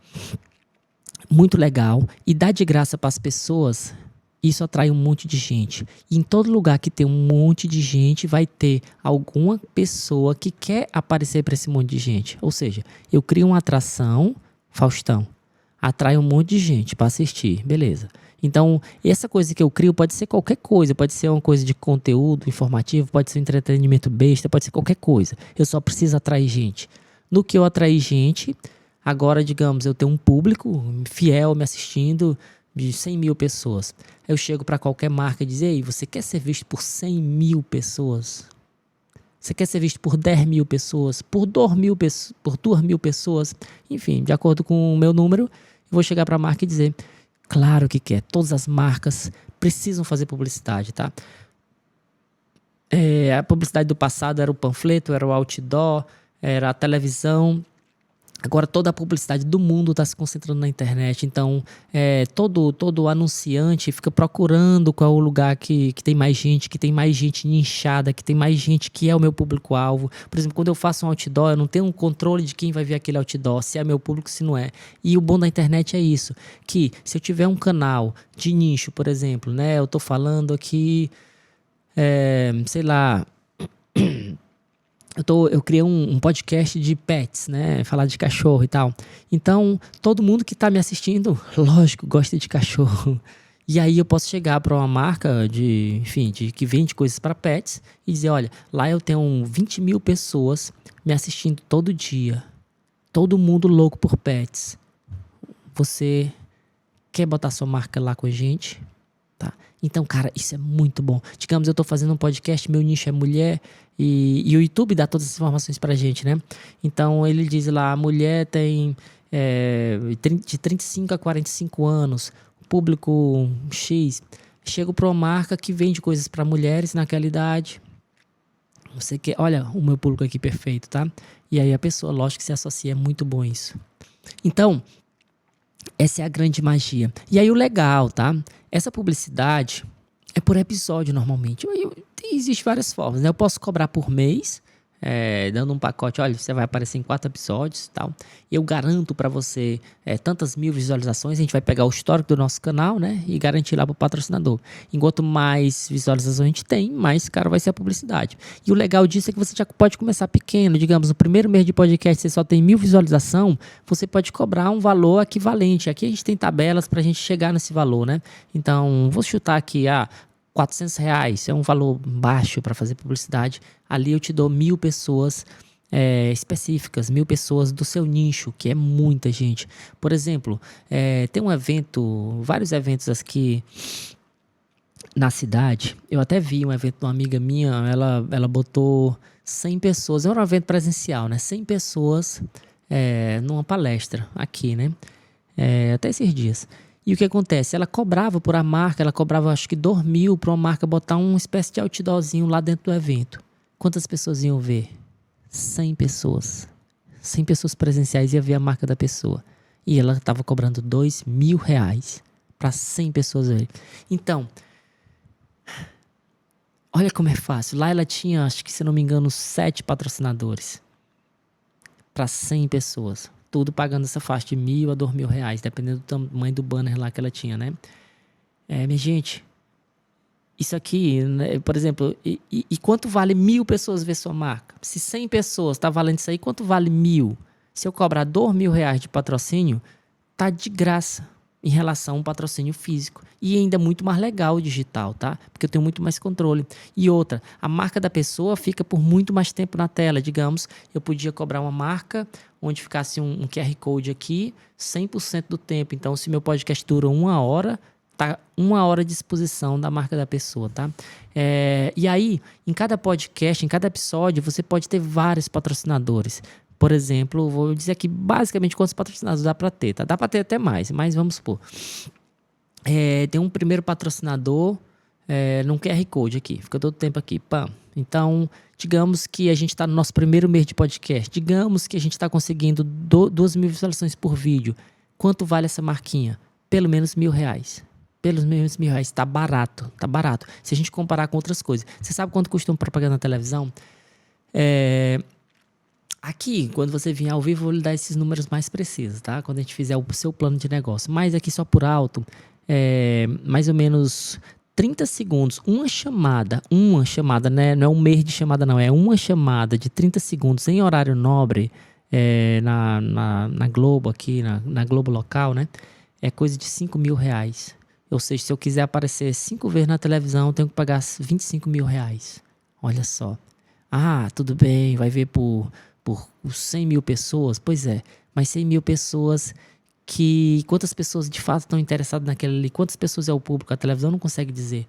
muito legal e dá de graça para as pessoas, isso atrai um monte de gente. E em todo lugar que tem um monte de gente, vai ter alguma pessoa que quer aparecer para esse monte de gente. Ou seja, eu crio uma atração, Faustão, atrai um monte de gente para assistir, beleza. Então, essa coisa que eu crio pode ser qualquer coisa, pode ser uma coisa de conteúdo informativo, pode ser um entretenimento besta, pode ser qualquer coisa. Eu só preciso atrair gente. No que eu atrair gente, agora, digamos, eu tenho um público fiel me assistindo de 100 mil pessoas. Eu chego para qualquer marca e dizer, ei, você quer ser visto por 100 mil pessoas? Você quer ser visto por 10 mil pessoas? Por 2 mil pessoas? Enfim, de acordo com o meu número, eu vou chegar para a marca e dizer, claro que quer. Todas as marcas precisam fazer publicidade, tá? A publicidade do passado era o panfleto, era o outdoor, era a televisão. Agora toda a publicidade do mundo está se concentrando na internet. Então, todo anunciante fica procurando qual é o lugar que tem mais gente, que tem mais gente nichada, que tem mais gente que é o meu público-alvo. Por exemplo, quando eu faço um outdoor, eu não tenho um controle de quem vai ver aquele outdoor, se é meu público, se não é. E o bom da internet é isso, que se eu tiver um canal de nicho, por exemplo, né, eu estou falando aqui, sei lá... Eu criei um podcast de pets, né? Falar de cachorro e tal. Então, todo mundo que está me assistindo, lógico, gosta de cachorro. E aí eu posso chegar para uma marca que vende coisas para pets e dizer, olha, lá eu tenho 20 mil pessoas me assistindo todo dia. Todo mundo louco por pets. Você quer botar sua marca lá com a gente? Tá? Então, cara, isso é muito bom. Digamos, eu tô fazendo um podcast, meu nicho é mulher e o YouTube dá todas as informações pra gente, né? Então, ele diz lá, a mulher tem de 35 a 45 anos, público X. Chego pra uma marca que vende coisas pra mulheres naquela idade. Você quer, olha, o meu público aqui perfeito, tá? E aí a pessoa, lógico que se associa, é muito bom isso. Então, essa é a grande magia. E aí o legal, tá? Essa publicidade é por episódio normalmente. Existem várias formas, né? Eu posso cobrar por mês, dando um pacote, olha, você vai aparecer em 4 episódios e tal. Eu garanto para você tantas mil visualizações, a gente vai pegar o histórico do nosso canal, né? E garantir lá pro patrocinador. Enquanto mais visualizações a gente tem, mais caro vai ser a publicidade. E o legal disso é que você já pode começar pequeno. Digamos, no primeiro mês de podcast você só tem 1000 visualizações, você pode cobrar um valor equivalente. Aqui a gente tem tabelas para a gente chegar nesse valor, né? Então, vou chutar aqui, R$ 400 é um valor baixo para fazer publicidade. Ali eu te dou 1000 pessoas específicas, 1000 pessoas do seu nicho, que é muita gente. Por exemplo, tem um evento, vários eventos aqui na cidade. Eu até vi um evento de uma amiga minha, ela botou 100 pessoas, era um evento presencial, né? 100 pessoas numa palestra aqui, né? Até esses dias. E o que acontece? Ela cobrava por a marca, ela cobrava acho que 2.000 para uma marca botar uma espécie de outdoorzinho lá dentro do evento. Quantas pessoas iam ver? 100 pessoas. 100 pessoas presenciais iam ver a marca da pessoa. E ela estava cobrando R$ 2.000 para 100 pessoas verem. Então, olha como é fácil. Lá ela tinha, acho que se não me engano, 7 patrocinadores para 100 pessoas. Tudo pagando essa faixa de R$ 1.000 a R$ 2.000, dependendo do tamanho do banner lá que ela tinha, né? Minha gente, isso aqui, né, por exemplo, e quanto vale 1000 pessoas ver sua marca? Se 100 pessoas tá valendo isso aí, quanto vale 1000? Se eu cobrar R$ 2.000 de patrocínio, tá de graça em relação a um patrocínio físico. E ainda muito mais legal o digital, tá? Porque eu tenho muito mais controle. E outra, a marca da pessoa fica por muito mais tempo na tela. Digamos, eu podia cobrar uma marca onde ficasse um QR Code aqui 100% do tempo. Então, se meu podcast dura 1 hora, tá 1 hora de exposição da marca da pessoa, tá? E aí, em cada podcast, em cada episódio, você pode ter vários patrocinadores. Por exemplo, vou dizer aqui basicamente quantos patrocinadores dá para ter, tá? Dá para ter até mais, mas vamos supor. Tem um primeiro patrocinador num QR Code aqui, fica todo o tempo aqui, pam. Então, Digamos que a gente está no nosso primeiro mês de podcast. Digamos que a gente está conseguindo 2.000 visualizações por vídeo. Quanto vale essa marquinha? Pelo menos R$1.000. Pelo menos R$1.000. Tá barato, tá barato. Se a gente comparar com outras coisas. Você sabe quanto custa uma propaganda na televisão? Aqui, quando você vier ao vivo, eu vou lhe dar esses números mais precisos, tá? Quando a gente fizer o seu plano de negócio. Mas aqui só por alto, mais ou menos 30 segundos, uma chamada, né? Não é um mês de chamada, não. É uma chamada de 30 segundos em horário nobre, na Globo aqui, na Globo local, né? É coisa de R$5.000. Ou seja, se eu quiser aparecer 5 vezes na televisão, eu tenho que pagar R$25.000. Olha só. Ah, tudo bem, vai ver por 100.000 pessoas. Pois é, mas 100.000 pessoas quantas pessoas de fato estão interessadas naquela ali? Quantas pessoas é o público? A televisão não consegue dizer.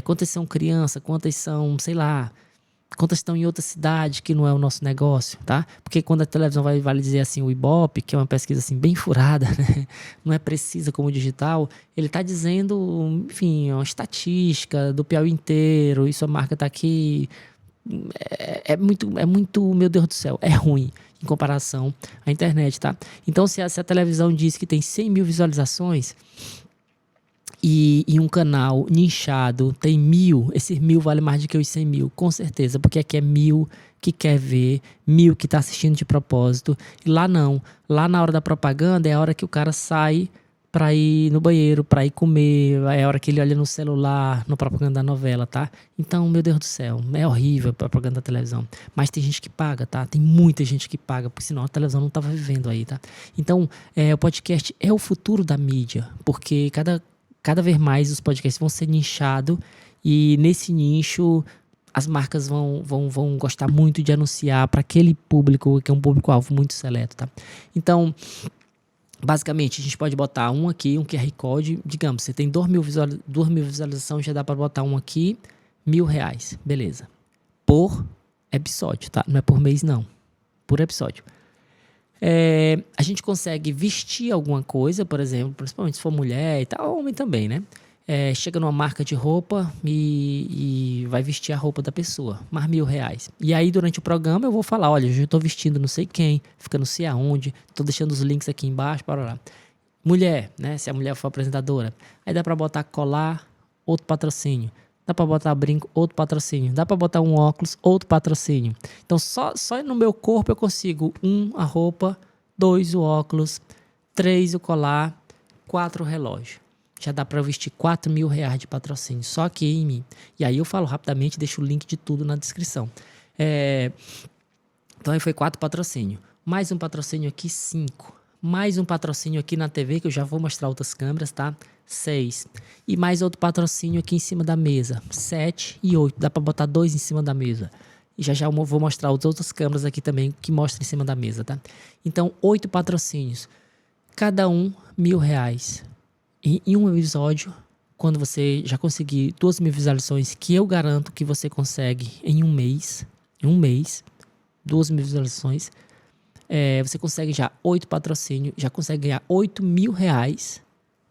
Quantas são crianças? Quantas são, sei lá, quantas estão em outra cidade que não é o nosso negócio, tá? Porque quando a televisão vai dizer assim, o Ibope, que é uma pesquisa assim bem furada, né? Não é precisa como o digital, ele está dizendo, enfim, uma estatística do Piauí inteiro, isso a marca está aqui. É muito, meu Deus do céu, é ruim em comparação à internet, tá? Então, se a televisão diz que tem 100.000 visualizações e um canal nichado tem 1.000, esses 1.000 vale mais do que os 100.000, com certeza, porque aqui é 1.000 que quer ver, 1.000 que tá assistindo de propósito, e lá não. Lá na hora da propaganda é a hora que o cara sai para ir no banheiro, para ir comer, é a hora que ele olha no celular, na propaganda da novela, tá? Então, meu Deus do céu, é horrível a propaganda da televisão. Mas tem gente que paga, tá? Tem muita gente que paga, porque senão a televisão não tava vivendo aí, tá? Então, o podcast é o futuro da mídia, porque cada vez mais os podcasts vão ser nichados e nesse nicho as marcas vão gostar muito de anunciar para aquele público, que é um público-alvo muito seleto, tá? Então, basicamente, a gente pode botar um aqui, um QR Code. Digamos, você tem 2.000 visualizações, já dá para botar um aqui, R$1.000, beleza. Por episódio, tá? Não é por mês, não. Por episódio. A gente consegue vestir alguma coisa, por exemplo, principalmente se for mulher e tal, homem também, né? Chega numa marca de roupa e vai vestir a roupa da pessoa, mais R$1.000. E aí, durante o programa, eu vou falar, olha, eu estou vestindo não sei quem, fica não sei aonde, estou deixando os links aqui embaixo, para lá. Mulher, né? Se a mulher for apresentadora. Aí dá para botar colar, outro patrocínio. Dá para botar brinco, outro patrocínio. Dá para botar um óculos, outro patrocínio. Então, só no meu corpo eu consigo 1, a roupa, 2, o óculos, 3, o colar, 4, o relógio. Já dá para vestir R$4.000 de patrocínio, só aqui em mim. E aí eu falo rapidamente, deixo o link de tudo na descrição. Então aí foi 4 patrocínios. Mais um patrocínio aqui, 5. Mais um patrocínio aqui na TV, que eu já vou mostrar outras câmeras, tá? 6. E mais outro patrocínio aqui em cima da mesa, 7 e 8. Dá para botar 2 em cima da mesa. E já eu vou mostrar as outras câmeras aqui também, que mostram em cima da mesa, tá? Então, 8 patrocínios. Cada um R$1.000. Em um episódio, quando você já conseguir 2.000 visualizações, que eu garanto que você consegue em um mês, 2.000 visualizações, você consegue já 8 patrocínios, já consegue ganhar R$8.000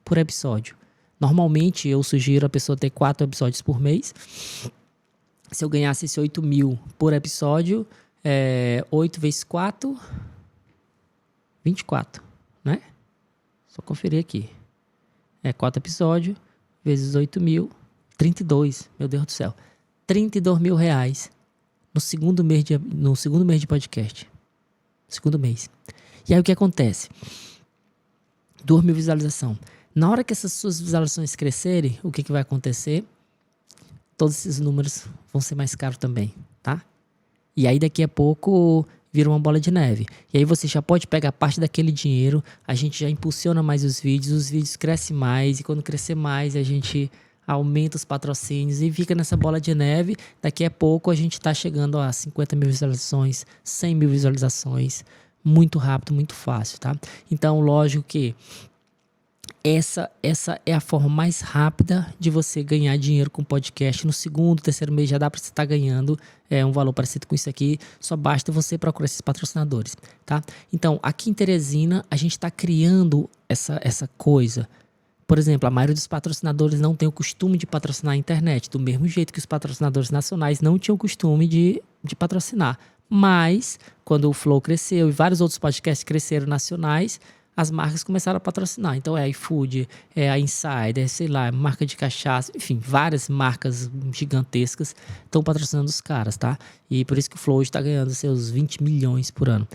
por episódio. Normalmente, eu sugiro a pessoa ter 4 episódios por mês. Se eu ganhasse esse 8.000 por episódio, 8 vezes 4, 24, né? Só conferir aqui. 4 episódios, vezes 8.000, 32, meu Deus do céu. R$32.000 no segundo mês de podcast. Segundo mês. E aí o que acontece? 2.000 visualizações. Na hora que essas suas visualizações crescerem, o que vai acontecer? Todos esses números vão ser mais caros também, tá? E aí daqui a pouco vira uma bola de neve. E aí você já pode pegar parte daquele dinheiro, a gente já impulsiona mais os vídeos crescem mais, e quando crescer mais a gente aumenta os patrocínios e fica nessa bola de neve. Daqui a pouco a gente está chegando a 50.000 visualizações, 100.000 visualizações, muito rápido, muito fácil, tá? Então, lógico que essa é a forma mais rápida de você ganhar dinheiro com podcast. No segundo, terceiro mês já dá para você estar ganhando um valor parecido com isso aqui. Só basta você procurar esses patrocinadores, tá? Então, aqui em Teresina, a gente está criando essa coisa Por exemplo, a maioria dos patrocinadores não tem o costume de patrocinar a internet, do mesmo jeito que os patrocinadores nacionais não tinham o costume de patrocinar. Mas, quando o Flow cresceu e vários outros podcasts cresceram nacionais, as marcas começaram a patrocinar. Então, é a iFood, é a Insider, sei lá, marca de cachaça, enfim, várias marcas gigantescas estão patrocinando os caras, tá? E por isso que o Flow hoje está ganhando seus 20 milhões por ano.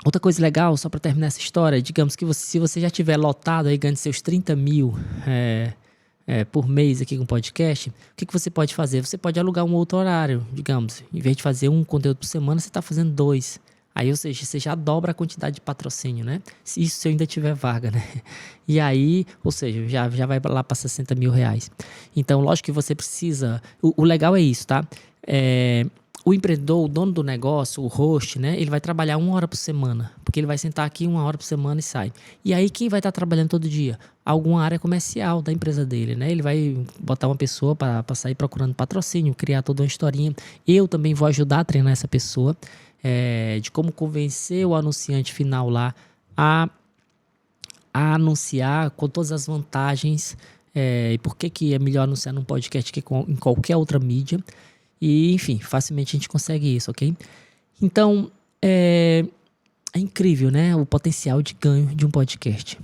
Outra coisa legal, só para terminar essa história, digamos que se você já tiver lotado aí, ganhando seus 30 mil por mês aqui com podcast, o que você pode fazer? Você pode alugar um outro horário, digamos. Em vez de fazer um conteúdo por semana, você está fazendo 2. Aí, ou seja, você já dobra a quantidade de patrocínio, né? Isso se eu ainda tiver vaga, né? E aí, ou seja, já vai lá para 60 mil reais. Então, lógico que você precisa... O legal é isso, tá? O empreendedor, o dono do negócio, o host, né? Ele vai trabalhar 1 hora por semana. Porque ele vai sentar aqui 1 hora por semana e sai. E aí, quem vai estar trabalhando todo dia? Alguma área comercial da empresa dele, né? Ele vai botar uma pessoa para sair procurando patrocínio, criar toda uma historinha. Eu também vou ajudar a treinar essa pessoa. De como convencer o anunciante final lá a anunciar com todas as vantagens e por que é melhor anunciar num podcast que em qualquer outra mídia. E, enfim, facilmente a gente consegue isso, ok? Então, é incrível, né? O potencial de ganho de um podcast.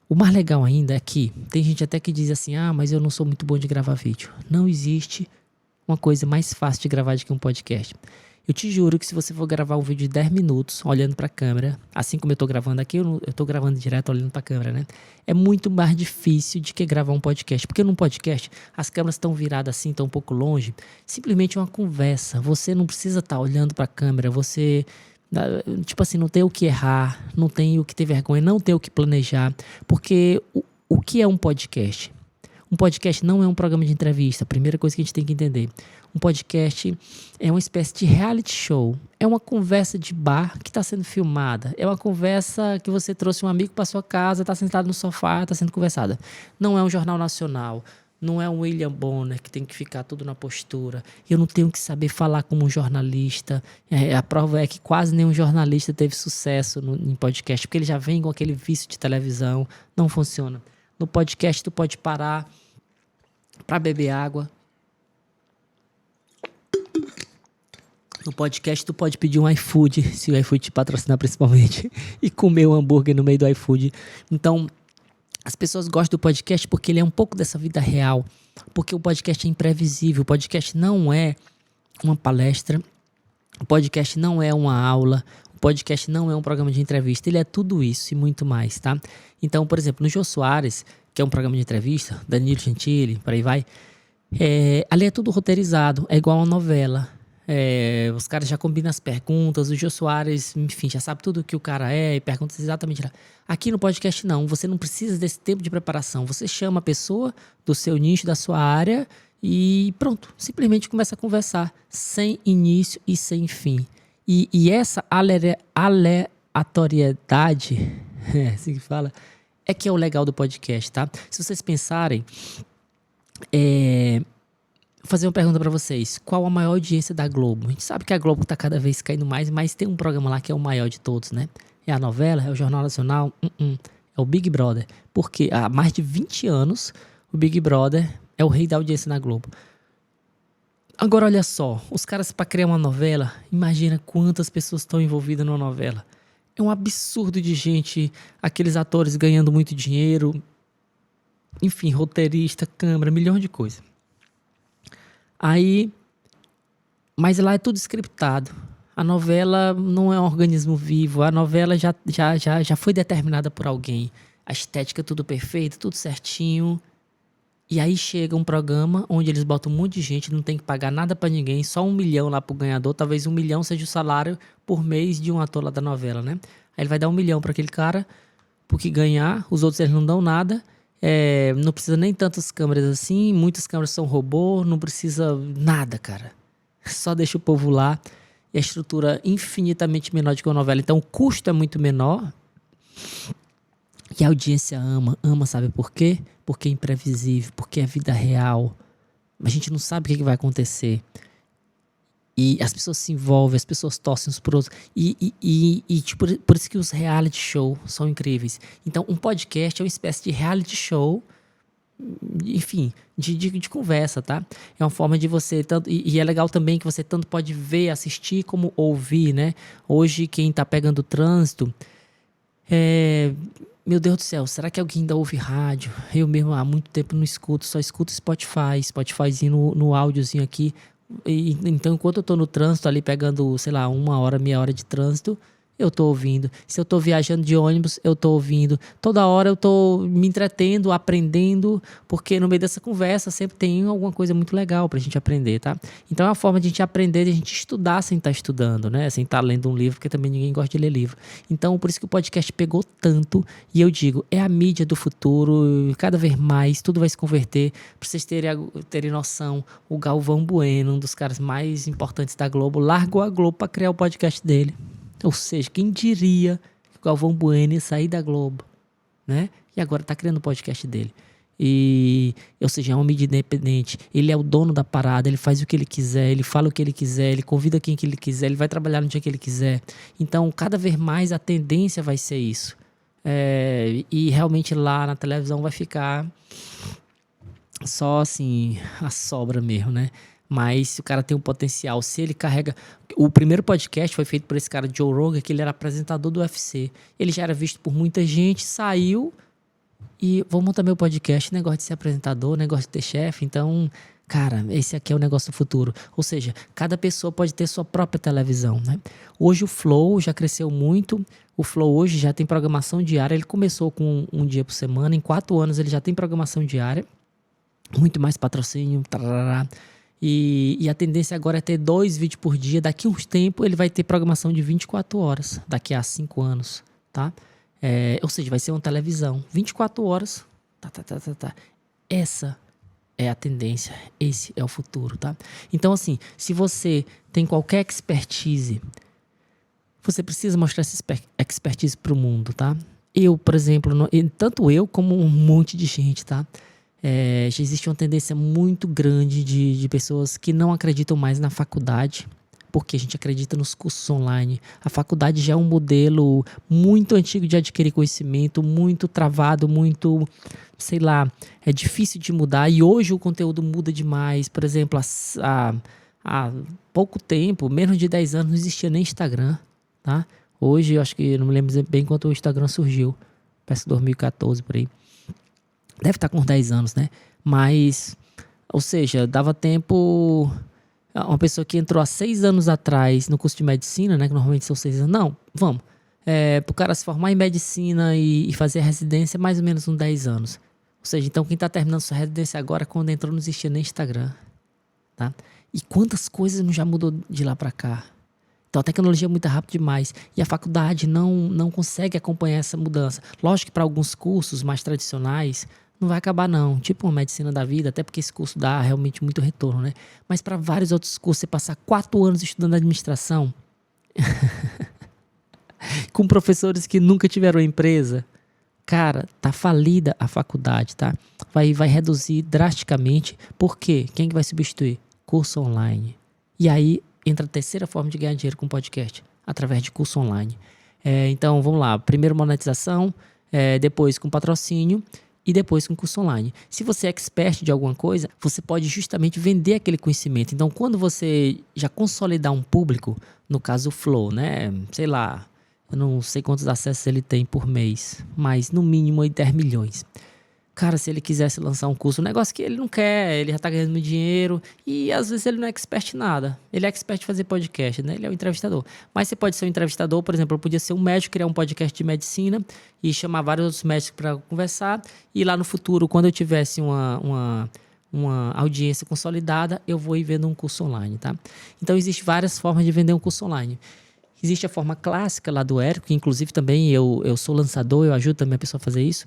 O mais legal ainda é que tem gente até que diz assim, mas eu não sou muito bom de gravar vídeo. Não existe uma coisa mais fácil de gravar do que um podcast. Eu te juro que se você for gravar um vídeo de 10 minutos olhando para a câmera, assim como eu estou gravando aqui, eu estou gravando direto olhando para a câmera, né? É muito mais difícil de que gravar um podcast. Porque num podcast, as câmeras estão viradas assim, estão um pouco longe. Simplesmente é uma conversa. Você não precisa estar olhando para a câmera. Você, tipo assim, não tem o que errar, não tem o que ter vergonha, não tem o que planejar. Porque o que é um podcast? Um podcast não é um programa de entrevista. A primeira coisa que a gente tem que entender. Um podcast é uma espécie de reality show. É uma conversa de bar que está sendo filmada. É uma conversa que você trouxe um amigo para sua casa, está sentado no sofá, está sendo conversada. Não é um jornal nacional. Não é um William Bonner que tem que ficar tudo na postura. Eu não tenho que saber falar como um jornalista. A prova é que quase nenhum jornalista teve sucesso em podcast, porque ele já vem com aquele vício de televisão. Não funciona. No podcast tu pode parar para beber água. No podcast tu pode pedir um iFood, se o iFood te patrocinar principalmente, e comer um hambúrguer no meio do iFood. Então, as pessoas gostam do podcast porque ele é um pouco dessa vida real. Porque o podcast é imprevisível. O podcast não é uma palestra. O podcast não é uma aula. O podcast não é um programa de entrevista. Ele é tudo isso e muito mais, tá? Então, por exemplo, no Jô Soares, que é um programa de entrevista, Danilo Gentili, por aí vai, ali é tudo roteirizado. É igual uma novela. Os caras já combinam as perguntas, o Jô Soares, enfim, já sabe tudo o que o cara é e pergunta exatamente lá. Aqui no podcast não, você não precisa desse tempo de preparação, você chama a pessoa do seu nicho, da sua área e pronto, simplesmente começa a conversar, sem início e sem fim. E essa aleatoriedade, assim que fala, é que é o legal do podcast, tá? Se vocês pensarem, vou fazer uma pergunta pra vocês. Qual a maior audiência da Globo? A gente sabe que a Globo tá cada vez caindo mais, mas tem um programa lá que é o maior de todos, né? É a novela? É o Jornal Nacional? É o Big Brother. Porque há mais de 20 anos, o Big Brother é o rei da audiência na Globo. Agora, olha só. Os caras, pra criar uma novela, imagina quantas pessoas estão envolvidas numa novela. É um absurdo de gente, aqueles atores ganhando muito dinheiro, enfim, roteirista, câmera, milhões de coisas. Aí, mas lá é tudo scriptado. A novela não é um organismo vivo. A novela já foi determinada por alguém. A estética é tudo perfeito, tudo certinho. E aí chega um programa onde eles botam um monte de gente, não tem que pagar nada pra ninguém, só 1 milhão lá pro ganhador. Talvez 1 milhão seja o salário por mês de um ator lá da novela, né? Aí ele vai dar 1 milhão pra aquele cara, porque ganhar, os outros eles não dão nada. Não precisa nem tantas câmeras assim, muitas câmeras são robô, não precisa nada, cara. Só deixa o povo lá e a estrutura é infinitamente menor do que uma novela. Então o custo é muito menor e a audiência ama, sabe por quê? Porque é imprevisível, porque é vida real. A gente não sabe o que vai acontecer. E as pessoas se envolvem, as pessoas torcem uns por outros. Tipo, por isso que os reality show são incríveis. Então, um podcast é uma espécie de reality show, enfim, de conversa, tá? É uma forma de você tanto, e é legal também que você tanto pode ver, assistir, como ouvir, né? Hoje, quem tá pegando o trânsito, meu Deus do céu, será que alguém ainda ouve rádio? Eu mesmo há muito tempo não escuto, só escuto Spotifyzinho no áudiozinho aqui. Então, enquanto eu tô no trânsito ali pegando, sei lá, 1 hora, meia hora de trânsito, eu tô ouvindo. Se eu tô viajando de ônibus, eu tô ouvindo. Toda hora eu tô me entretendo, aprendendo, porque no meio dessa conversa sempre tem alguma coisa muito legal pra gente aprender, tá? Então é uma forma de a gente aprender, de a gente estudar sem estar estudando, né? Sem estar lendo um livro, porque também ninguém gosta de ler livro. Então, por isso que o podcast pegou tanto, e eu digo, é a mídia do futuro, cada vez mais, tudo vai se converter. Pra vocês terem noção, o Galvão Bueno, um dos caras mais importantes da Globo, largou a Globo pra criar o podcast dele. Ou seja, quem diria que o Galvão Bueno ia sair da Globo, né? E agora tá criando o podcast dele. Ou seja, é uma mídia independente. Ele é o dono da parada, ele faz o que ele quiser, ele fala o que ele quiser, ele convida quem que ele quiser, ele vai trabalhar no dia que ele quiser. Então, cada vez mais a tendência vai ser isso. E realmente lá na televisão vai ficar só assim, a sobra mesmo, né? Mas se o cara tem um potencial, se ele carrega... O primeiro podcast foi feito por esse cara, Joe Rogan, que ele era apresentador do UFC. Ele já era visto por muita gente, saiu e vou montar meu podcast, negócio de ser apresentador, negócio de ter chefe. Então, cara, esse aqui é o negócio do futuro. Ou seja, cada pessoa pode ter sua própria televisão, né? Hoje o Flow já cresceu muito. O Flow hoje já tem programação diária. Ele começou com um dia por semana. Em 4 anos ele já tem programação diária. Muito mais patrocínio, tarará. E a tendência agora é ter 2 vídeos por dia. Daqui a uns tempos ele vai ter programação de 24 horas. Daqui a 5 anos, tá? Ou seja, vai ser uma televisão. 24 horas. Tá. Essa é a tendência. Esse é o futuro, tá? Então, assim, se você tem qualquer expertise, você precisa mostrar essa expertise pro mundo, tá? Eu, por exemplo, tanto eu como um monte de gente, tá? Já existe uma tendência muito grande de pessoas que não acreditam mais na faculdade, porque a gente acredita nos cursos online. A faculdade já é um modelo muito antigo de adquirir conhecimento, muito travado, muito, sei lá, é difícil de mudar. E hoje o conteúdo muda demais. Por exemplo, há pouco tempo, menos de 10 anos, não existia nem Instagram, tá? Hoje, eu acho que, não me lembro bem quando o Instagram surgiu. Parece que 2014, por aí. Deve estar com uns 10 anos, né? Mas, ou seja, dava tempo... Uma pessoa que entrou há 6 anos atrás no curso de medicina, né? Que normalmente são 6 anos. Não, vamos. Para o cara se formar em medicina e fazer a residência, mais ou menos uns 10 anos. Ou seja, então quem está terminando sua residência agora, quando entrou, não existia nem Instagram, tá? E quantas coisas não já mudou de lá para cá? Então a tecnologia é muito rápida demais. E a faculdade não consegue acompanhar essa mudança. Lógico que para alguns cursos mais tradicionais... não vai acabar não, tipo uma medicina da vida, até porque esse curso dá realmente muito retorno, né? Mas para vários outros cursos, você passar 4 anos estudando administração, com professores que nunca tiveram empresa, cara, tá falida a faculdade, tá? Vai reduzir drasticamente, por quê? Quem que vai substituir? Curso online. E aí entra a terceira forma de ganhar dinheiro com podcast, através de curso online. Então, vamos lá, primeiro monetização, depois com patrocínio, e depois com curso online. Se você é expert de alguma coisa, você pode justamente vender aquele conhecimento. Então, quando você já consolidar um público, no caso o Flow, né? Sei lá, eu não sei quantos acessos ele tem por mês, mas no mínimo aí 10 milhões. Cara, se ele quisesse lançar um curso, um negócio que ele não quer, ele já tá ganhando muito dinheiro e às vezes ele não é expert em nada. Ele é expert em fazer podcast, né? Ele é um entrevistador. Mas você pode ser um entrevistador, por exemplo, eu podia ser um médico, criar um podcast de medicina e chamar vários outros médicos para conversar. E lá no futuro, quando eu tivesse uma audiência consolidada, eu vou ir vendo um curso online, tá? Então, existem várias formas de vender um curso online. Existe a forma clássica lá do Érico, que inclusive também eu sou lançador, eu ajudo também a pessoa a fazer isso.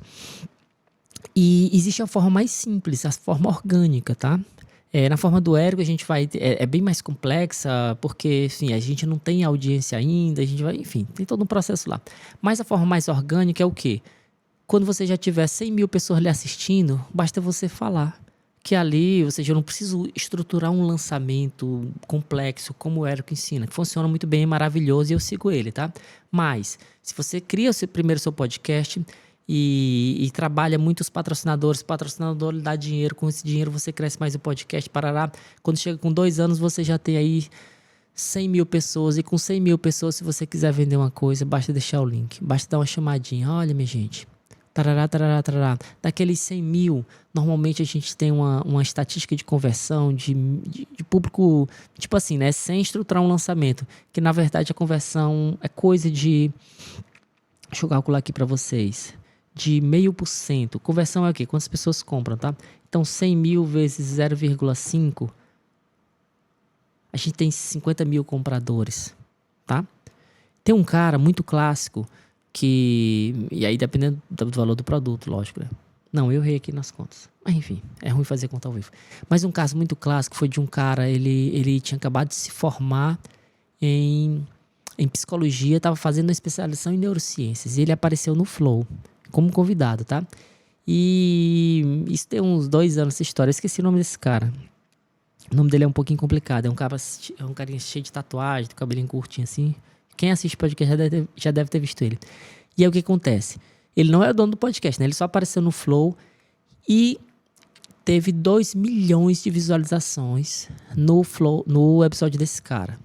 E existe a forma mais simples, a forma orgânica, tá? Na forma do Érico a gente vai... É bem mais complexa, porque, enfim, a gente não tem audiência ainda, a gente vai... Enfim, tem todo um processo lá. Mas a forma mais orgânica é o quê? Quando você já tiver 100 mil pessoas lhe assistindo, basta você falar. que ali, ou seja, eu não preciso estruturar um lançamento complexo como o Érico ensina, que funciona muito bem, é maravilhoso e eu sigo ele, tá? Mas, se você cria primeiro seu podcast e trabalha muitos patrocinadores, o patrocinador lhe dá dinheiro, com esse dinheiro você cresce mais o podcast, parará. Quando chega com 2 anos, você já tem aí 100 mil pessoas, e com 100 mil pessoas, se você quiser vender uma coisa, basta deixar o link, basta dar uma chamadinha. Olha, minha gente, tarará, tarará, tarará. Daqueles 100 mil, normalmente a gente tem uma estatística de conversão de público, tipo assim, né, sem estruturar um lançamento, que na verdade a conversão é coisa de, deixa eu calcular aqui para vocês, de 0,5%. Conversão é o quê? Quantas pessoas compram, tá? Então 100 mil vezes 0,5, a gente tem 50 mil compradores, tá? Tem um cara muito clássico que... E aí dependendo do valor do produto, lógico, né? Não, eu errei aqui nas contas. Mas enfim, é ruim fazer conta ao vivo. Mas um caso muito clássico foi de um cara, ele tinha acabado de se formar em psicologia, estava fazendo uma especialização em neurociências. E ele apareceu no Flow como convidado, tá? E isso tem uns 2 anos essa história. Eu esqueci o nome desse cara. O nome dele é um pouquinho complicado. É um carinha cheio de tatuagem, de cabelinho curtinho assim. Quem assiste podcast já deve ter visto ele. E aí o que acontece? Ele não é o dono do podcast, né? Ele só apareceu no Flow e teve 2 milhões de visualizações no Flow, no episódio desse cara.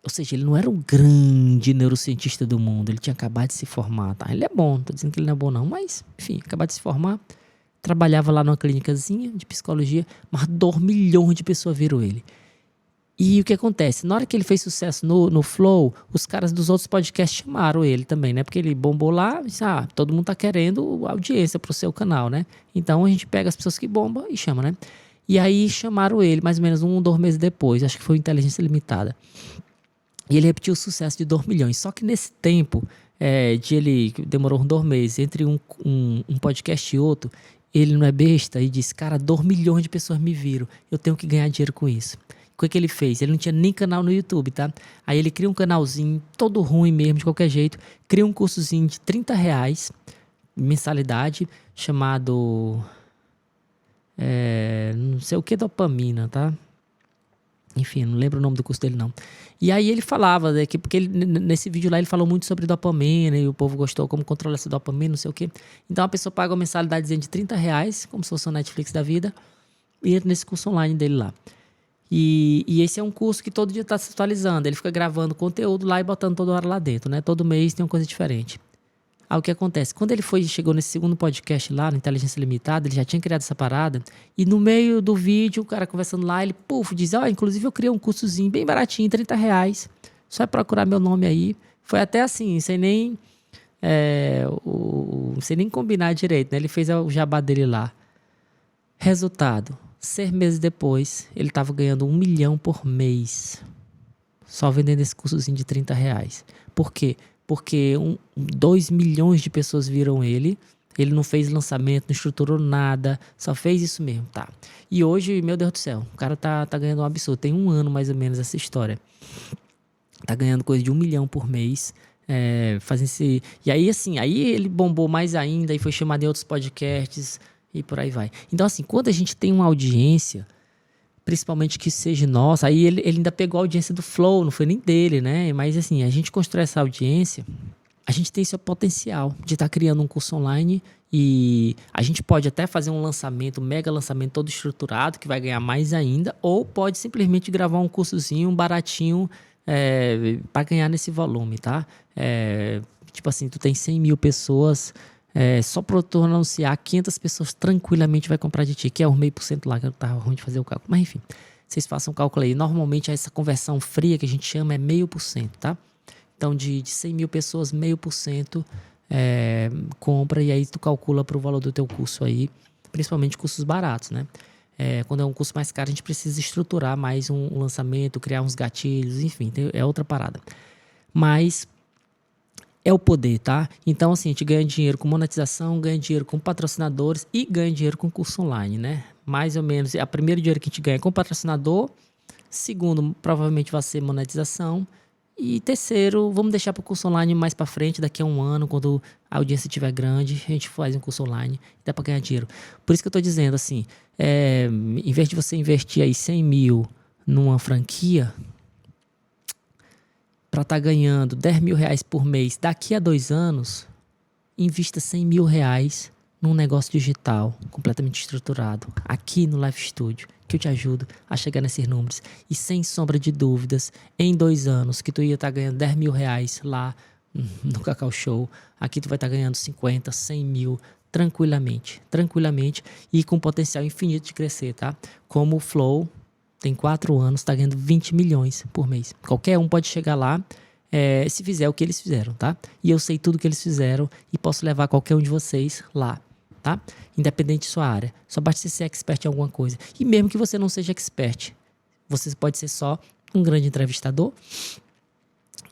Ou seja, ele não era um grande neurocientista do mundo. Ele tinha acabado de se formar, tá? Ele é bom, não tô dizendo que ele não é bom não, mas enfim, acabado de se formar. Trabalhava lá numa clínicazinha de psicologia, mas 2 milhões de pessoas viram ele. E o que acontece? Na hora que ele fez sucesso no Flow, os caras dos outros podcasts chamaram ele também, né? Porque ele bombou lá e disse, todo mundo tá querendo audiência pro seu canal, né? Então a gente pega as pessoas que bombam e chama, né? E aí chamaram ele mais ou menos 1 ou 2 meses depois, acho que foi Inteligência Limitada. E ele repetiu o sucesso de 2 milhões. Só que nesse tempo, ele demorou uns 2 meses, entre um podcast e outro, ele não é besta e disse, cara, 2 milhões de pessoas me viram, eu tenho que ganhar dinheiro com isso. O que ele fez? Ele não tinha nem canal no YouTube, tá? Aí ele cria um canalzinho, todo ruim mesmo, de qualquer jeito, cria um cursozinho de R$30, mensalidade, chamado, não sei o que, dopamina, tá? Enfim, não lembro o nome do curso dele, não. E aí ele falava, né, porque nesse vídeo lá ele falou muito sobre dopamina e o povo gostou, como controlar essa dopamina, não sei o quê. Então a pessoa paga uma mensalidade de R$30, como se fosse o Netflix da vida, e entra nesse curso online dele lá. E esse é um curso que todo dia está se atualizando. Ele fica gravando conteúdo lá e botando toda hora lá dentro, né? Todo mês tem uma coisa diferente. Aí o que acontece? Quando ele chegou nesse segundo podcast lá, no Inteligência Limitada, ele já tinha criado essa parada. E no meio do vídeo, o cara conversando lá, ele, diz, inclusive eu criei um cursozinho bem baratinho, R$30. Só é procurar meu nome aí. Foi até assim, sem nem combinar direito, né? Ele fez o jabá dele lá. Resultado, 6 meses depois, ele estava ganhando 1 milhão por mês. Só vendendo esse cursozinho de R$30. Por quê? Porque 2 milhões de pessoas viram ele. Ele não fez lançamento, não estruturou nada, só fez isso mesmo, tá? E hoje, meu Deus do céu, o cara tá ganhando um absurdo. Tem 1 ano mais ou menos essa história. Tá ganhando coisa de 1 milhão por mês. Fazendo esse... E aí, assim, aí ele bombou mais ainda e foi chamado em outros podcasts e por aí vai. Então, assim, quando a gente tem uma audiência, principalmente que seja nossa, aí ele ainda pegou a audiência do Flow, não foi nem dele, né? Mas assim, a gente constrói essa audiência, a gente tem esse potencial de estar criando um curso online e a gente pode até fazer um lançamento, um mega lançamento todo estruturado, que vai ganhar mais ainda, ou pode simplesmente gravar um cursozinho baratinho para ganhar nesse volume, tá? Tipo assim, tu tem 100 mil pessoas... só para tu anunciar, 500 pessoas tranquilamente vai comprar de ti, que é o 0,5% lá, que eu tava ruim de fazer o cálculo. Mas enfim, vocês façam o cálculo aí. Normalmente essa conversão fria que a gente chama é 0,5%, tá? Então de 100 mil pessoas, 0,5% compra e aí tu calcula para o valor do teu curso aí, principalmente cursos baratos, né? Quando é um curso mais caro, a gente precisa estruturar mais um lançamento, criar uns gatilhos, enfim, é outra parada. Mas... é o poder, tá? Então, assim, a gente ganha dinheiro com monetização, ganha dinheiro com patrocinadores e ganha dinheiro com curso online, né? Mais ou menos, o primeiro dinheiro que a gente ganha é com patrocinador, segundo, provavelmente vai ser monetização, E terceiro, vamos deixar para o curso online mais para frente, daqui a um ano, quando a audiência estiver grande, a gente faz um curso online e dá para ganhar dinheiro. Por isso que eu estou dizendo assim, em vez de você investir aí 100 mil numa franquia, para estar ganhando 10 mil reais por mês daqui a 2 anos, invista 100 mil reais num negócio digital completamente estruturado, aqui no Live Studio, que eu te ajudo a chegar nesses números. E sem sombra de dúvidas, em 2 anos que tu ia estar ganhando 10 mil reais lá no Cacau Show, aqui tu vai estar ganhando 50, 100 mil tranquilamente e com potencial infinito de crescer, tá? Como o Flow tem 4 anos, está ganhando 20 milhões por mês. Qualquer um pode chegar lá, se fizer o que eles fizeram, tá? E eu sei tudo que eles fizeram e posso levar qualquer um de vocês lá, tá? Independente de sua área. Só basta você ser expert em alguma coisa. E mesmo que você não seja expert, você pode ser só um grande entrevistador.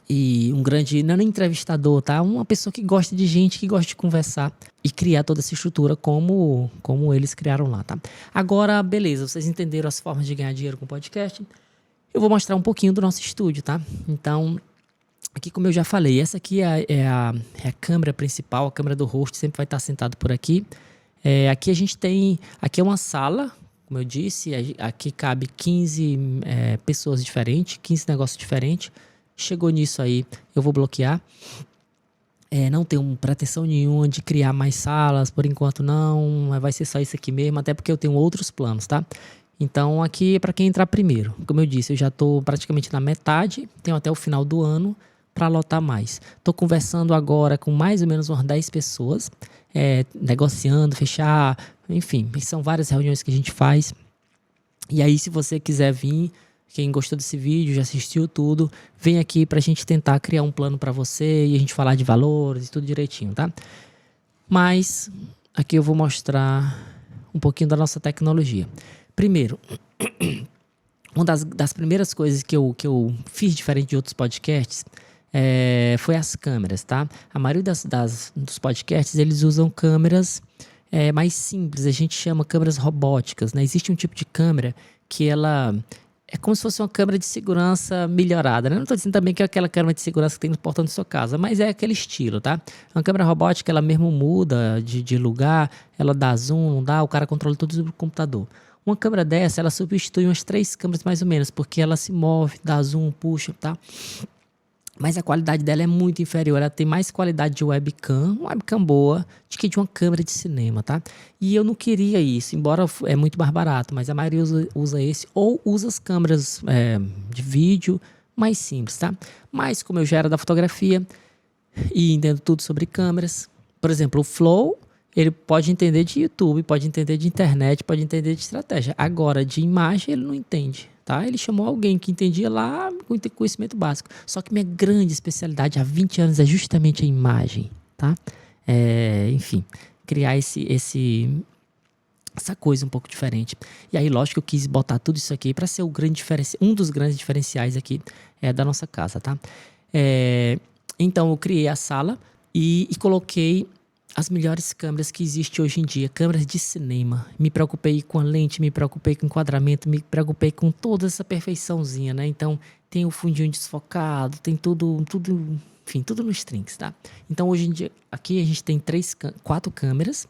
E um grande, não é nem entrevistador, tá? Uma pessoa que gosta de gente, que gosta de conversar e criar toda essa estrutura como eles criaram lá, tá? Agora, beleza, vocês entenderam as formas de ganhar dinheiro com podcast? Eu vou mostrar um pouquinho do nosso estúdio, tá? Então, aqui como eu já falei, essa aqui é a câmera principal, a câmera do host sempre vai estar sentado por aqui. Aqui a gente tem, aqui é uma sala, como eu disse, aqui cabe 15 pessoas diferentes, 15 negócios diferentes. Chegou nisso aí, eu vou bloquear. Não tenho pretensão nenhuma de criar mais salas, por enquanto não, vai ser só isso aqui mesmo, até porque eu tenho outros planos, tá? Então aqui é para quem entrar primeiro. Como eu disse, eu já estou praticamente na metade, tenho até o final do ano para lotar mais. Estou conversando agora com mais ou menos umas 10 pessoas, negociando, fechar, enfim, são várias reuniões que a gente faz. E aí, se você quiser vir, quem gostou desse vídeo, já assistiu tudo, vem aqui pra gente tentar criar um plano pra você e a gente falar de valores e tudo direitinho, tá? Mas aqui eu vou mostrar um pouquinho da nossa tecnologia. Primeiro, uma das primeiras coisas que eu fiz diferente de outros podcasts foi as câmeras, tá? A maioria dos podcasts, eles usam câmeras mais simples, a gente chama câmeras robóticas, né? Existe um tipo de câmera que ela é como se fosse uma câmera de segurança melhorada, né? Não estou dizendo também que é aquela câmera de segurança que tem no portão da sua casa, mas é aquele estilo, tá? Uma câmera robótica, ela mesmo muda de lugar, ela dá zoom, não dá, o cara controla tudo do computador. Uma câmera dessa, ela substitui umas 3 câmeras mais ou menos, porque ela se move, dá zoom, puxa, tá? Mas a qualidade dela é muito inferior, ela tem mais qualidade de webcam, uma webcam boa, do que de uma câmera de cinema, tá? E eu não queria isso, embora é muito mais barato, mas a maioria usa esse, ou usa as câmeras de vídeo mais simples, tá? Mas como eu já era da fotografia e entendo tudo sobre câmeras, por exemplo, o Flow, ele pode entender de YouTube, pode entender de internet, pode entender de estratégia. Agora, de imagem, ele não entende, tá? Ele chamou alguém que entendia lá com conhecimento básico. Só que minha grande especialidade há 20 anos é justamente a imagem, tá? Enfim, criar essa coisa um pouco diferente. E aí, lógico, eu quis botar tudo isso aqui para ser um dos grandes diferenciais aqui da nossa casa, tá? Então, eu criei a sala e coloquei as melhores câmeras que existem hoje em dia, câmeras de cinema. Me preocupei com a lente, me preocupei com o enquadramento, me preocupei com toda essa perfeiçãozinha, né? Então, tem o fundinho desfocado, tem tudo, enfim, tudo nos trinks, tá? Então, hoje em dia, aqui a gente tem 4 câmeras.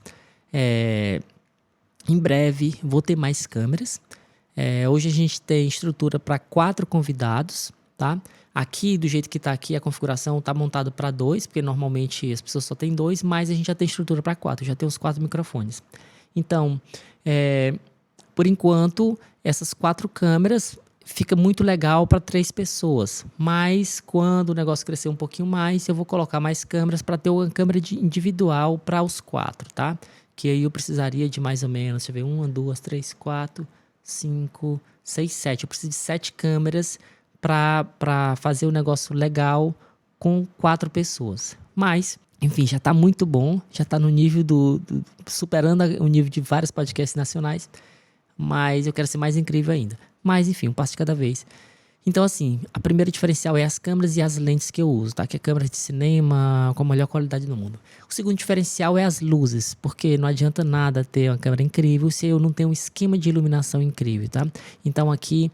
Em breve, vou ter mais câmeras. Hoje a gente tem estrutura para 4 convidados, tá? Aqui, do jeito que está aqui, a configuração está montada para 2, porque normalmente as pessoas só têm 2, mas a gente já tem estrutura para 4, já tem os 4 microfones. Então, por enquanto, essas 4 câmeras fica muito legal para 3 pessoas, mas quando o negócio crescer um pouquinho mais, eu vou colocar mais câmeras para ter uma câmera individual para os 4, tá? Que aí eu precisaria de mais ou menos, deixa eu ver, 1, 2, 3, 4, 5, 6, 7. Eu preciso de 7 câmeras para fazer um negócio legal com 4 pessoas. Mas, enfim, já está muito bom, já está no nível superando o nível de vários podcasts nacionais, mas eu quero ser mais incrível ainda. Mas, enfim, um passo de cada vez. Então, assim, a primeira diferencial é as câmeras e as lentes que eu uso, tá? Que é câmera de cinema com a melhor qualidade do mundo. O segundo diferencial é as luzes, porque não adianta nada ter uma câmera incrível se eu não tenho um esquema de iluminação incrível, tá? Então, aqui,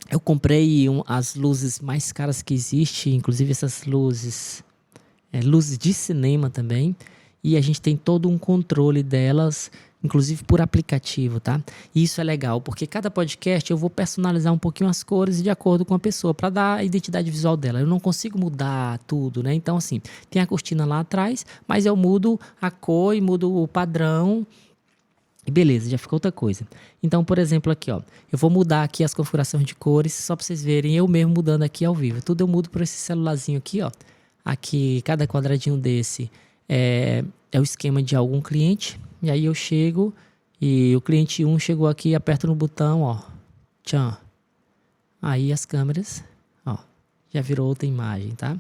Eu comprei as luzes mais caras que existem, inclusive essas luzes, luzes de cinema também. E a gente tem todo um controle delas, inclusive por aplicativo, tá? E isso é legal, porque cada podcast eu vou personalizar um pouquinho as cores de acordo com a pessoa, para dar a identidade visual dela. Eu não consigo mudar tudo, né? Então, assim, tem a cortina lá atrás, mas eu mudo a cor e mudo o padrão. E beleza, já ficou outra coisa. Então, por exemplo, aqui, ó, eu vou mudar aqui as configurações de cores, só para vocês verem eu mesmo mudando aqui ao vivo. Tudo eu mudo por esse celularzinho aqui, ó. Aqui, cada quadradinho desse é o esquema de algum cliente. E aí eu chego e o cliente 1 chegou aqui e aperto no botão, ó. Tchan. Aí as câmeras, ó, já virou outra imagem, tá?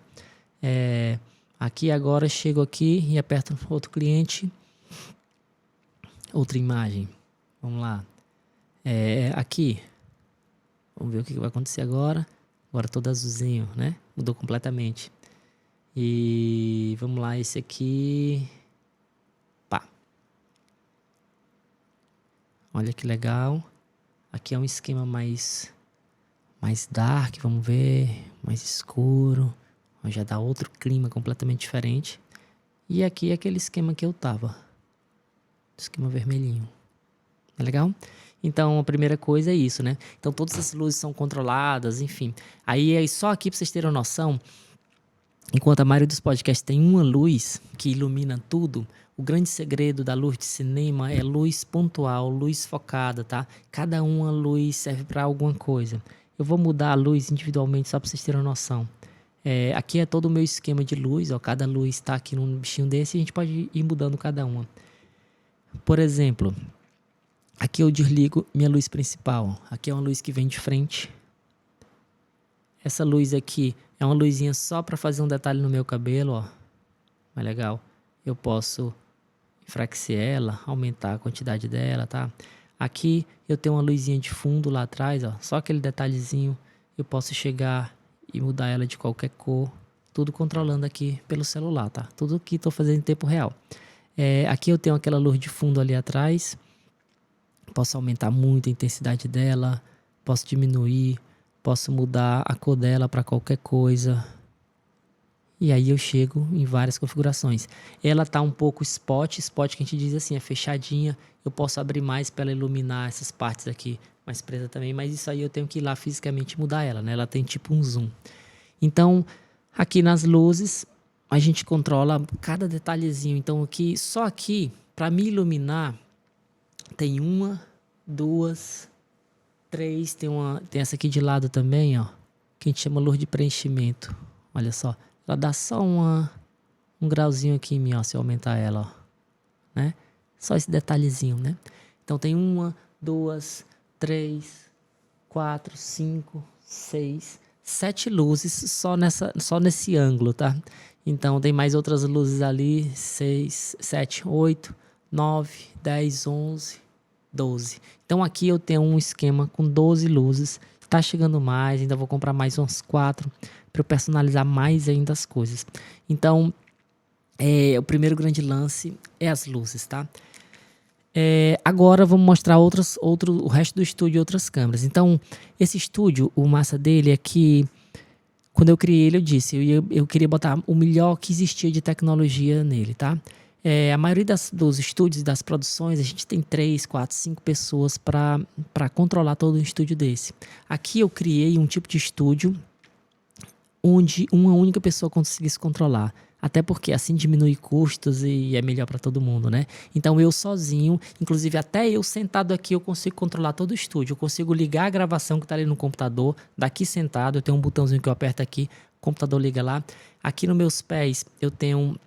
Aqui agora chego aqui e aperto outro cliente. Outra imagem. Vamos lá. Aqui. Vamos ver o que vai acontecer agora. Agora todo azulzinho, né? Mudou completamente. E vamos lá, esse aqui. Pá. Olha que legal. Aqui é um esquema mais dark, vamos ver. Mais escuro. Já dá outro clima completamente diferente. E aqui é aquele esquema que eu tava. Esquema vermelhinho. Tá legal? Então, a primeira coisa é isso, né? Então, todas as luzes são controladas, enfim. Aí, só aqui pra vocês terem uma noção, enquanto a maioria dos podcasts tem uma luz que ilumina tudo, o grande segredo da luz de cinema é luz pontual, luz focada, tá? Cada uma luz serve para alguma coisa. Eu vou mudar a luz individualmente só pra vocês terem uma noção. Aqui é todo o meu esquema de luz, ó. Cada luz tá aqui num bichinho desse e a gente pode ir mudando cada uma. Por exemplo, aqui eu desligo minha luz principal. Aqui é uma luz que vem de frente. Essa luz aqui é uma luzinha só para fazer um detalhe no meu cabelo, ó. É legal. Eu posso enfraquecer ela, aumentar a quantidade dela, tá? Aqui eu tenho uma luzinha de fundo lá atrás, ó. Só aquele detalhezinho. Eu posso chegar e mudar ela de qualquer cor. Tudo controlando aqui pelo celular, tá? Tudo que estou fazendo em tempo real. Aqui eu tenho aquela luz de fundo ali atrás. Posso aumentar muito a intensidade dela. Posso diminuir. Posso mudar a cor dela para qualquer coisa. E aí eu chego em várias configurações. Ela tá um pouco spot que a gente diz assim, é fechadinha. Eu posso abrir mais para ela iluminar essas partes aqui mais presa também. Mas isso aí eu tenho que ir lá fisicamente mudar ela, né? Ela tem tipo um zoom. Então, aqui nas luzes, a gente controla cada detalhezinho. Então, aqui, só aqui, para me iluminar, tem 1, 2, 3. Tem essa aqui de lado também, ó. Que a gente chama luz de preenchimento. Olha só. Ela dá só um grauzinho aqui em mim, ó. Se eu aumentar ela, ó. Né? Só esse detalhezinho, né? Então, tem 1, 2, 3, 4, 5, 6, 7 luzes só nesse ângulo, tá? Então, tem mais outras luzes ali, 6, 7, 8, 9, 10, 11, 12. Então, aqui eu tenho um esquema com 12 luzes. Tá chegando mais, ainda vou comprar mais umas 4 para eu personalizar mais ainda as coisas. Então, o primeiro grande lance é as luzes, tá? Agora vamos mostrar o resto do estúdio e outras câmeras. Então, esse estúdio, o massa dele é que quando eu criei ele, eu disse, eu queria botar o melhor que existia de tecnologia nele, tá? A maioria dos estúdios e das produções, a gente tem 3, 4, 5 pessoas para controlar todo um estúdio desse. Aqui eu criei um tipo de estúdio onde uma única pessoa conseguisse controlar. Até porque assim diminui custos e é melhor para todo mundo, né? Então eu sozinho, inclusive até eu sentado aqui, eu consigo controlar todo o estúdio. Eu consigo ligar a gravação que está ali no computador, daqui sentado, eu tenho um botãozinho que eu aperto aqui, o computador liga lá. Aqui nos meus pés eu tenho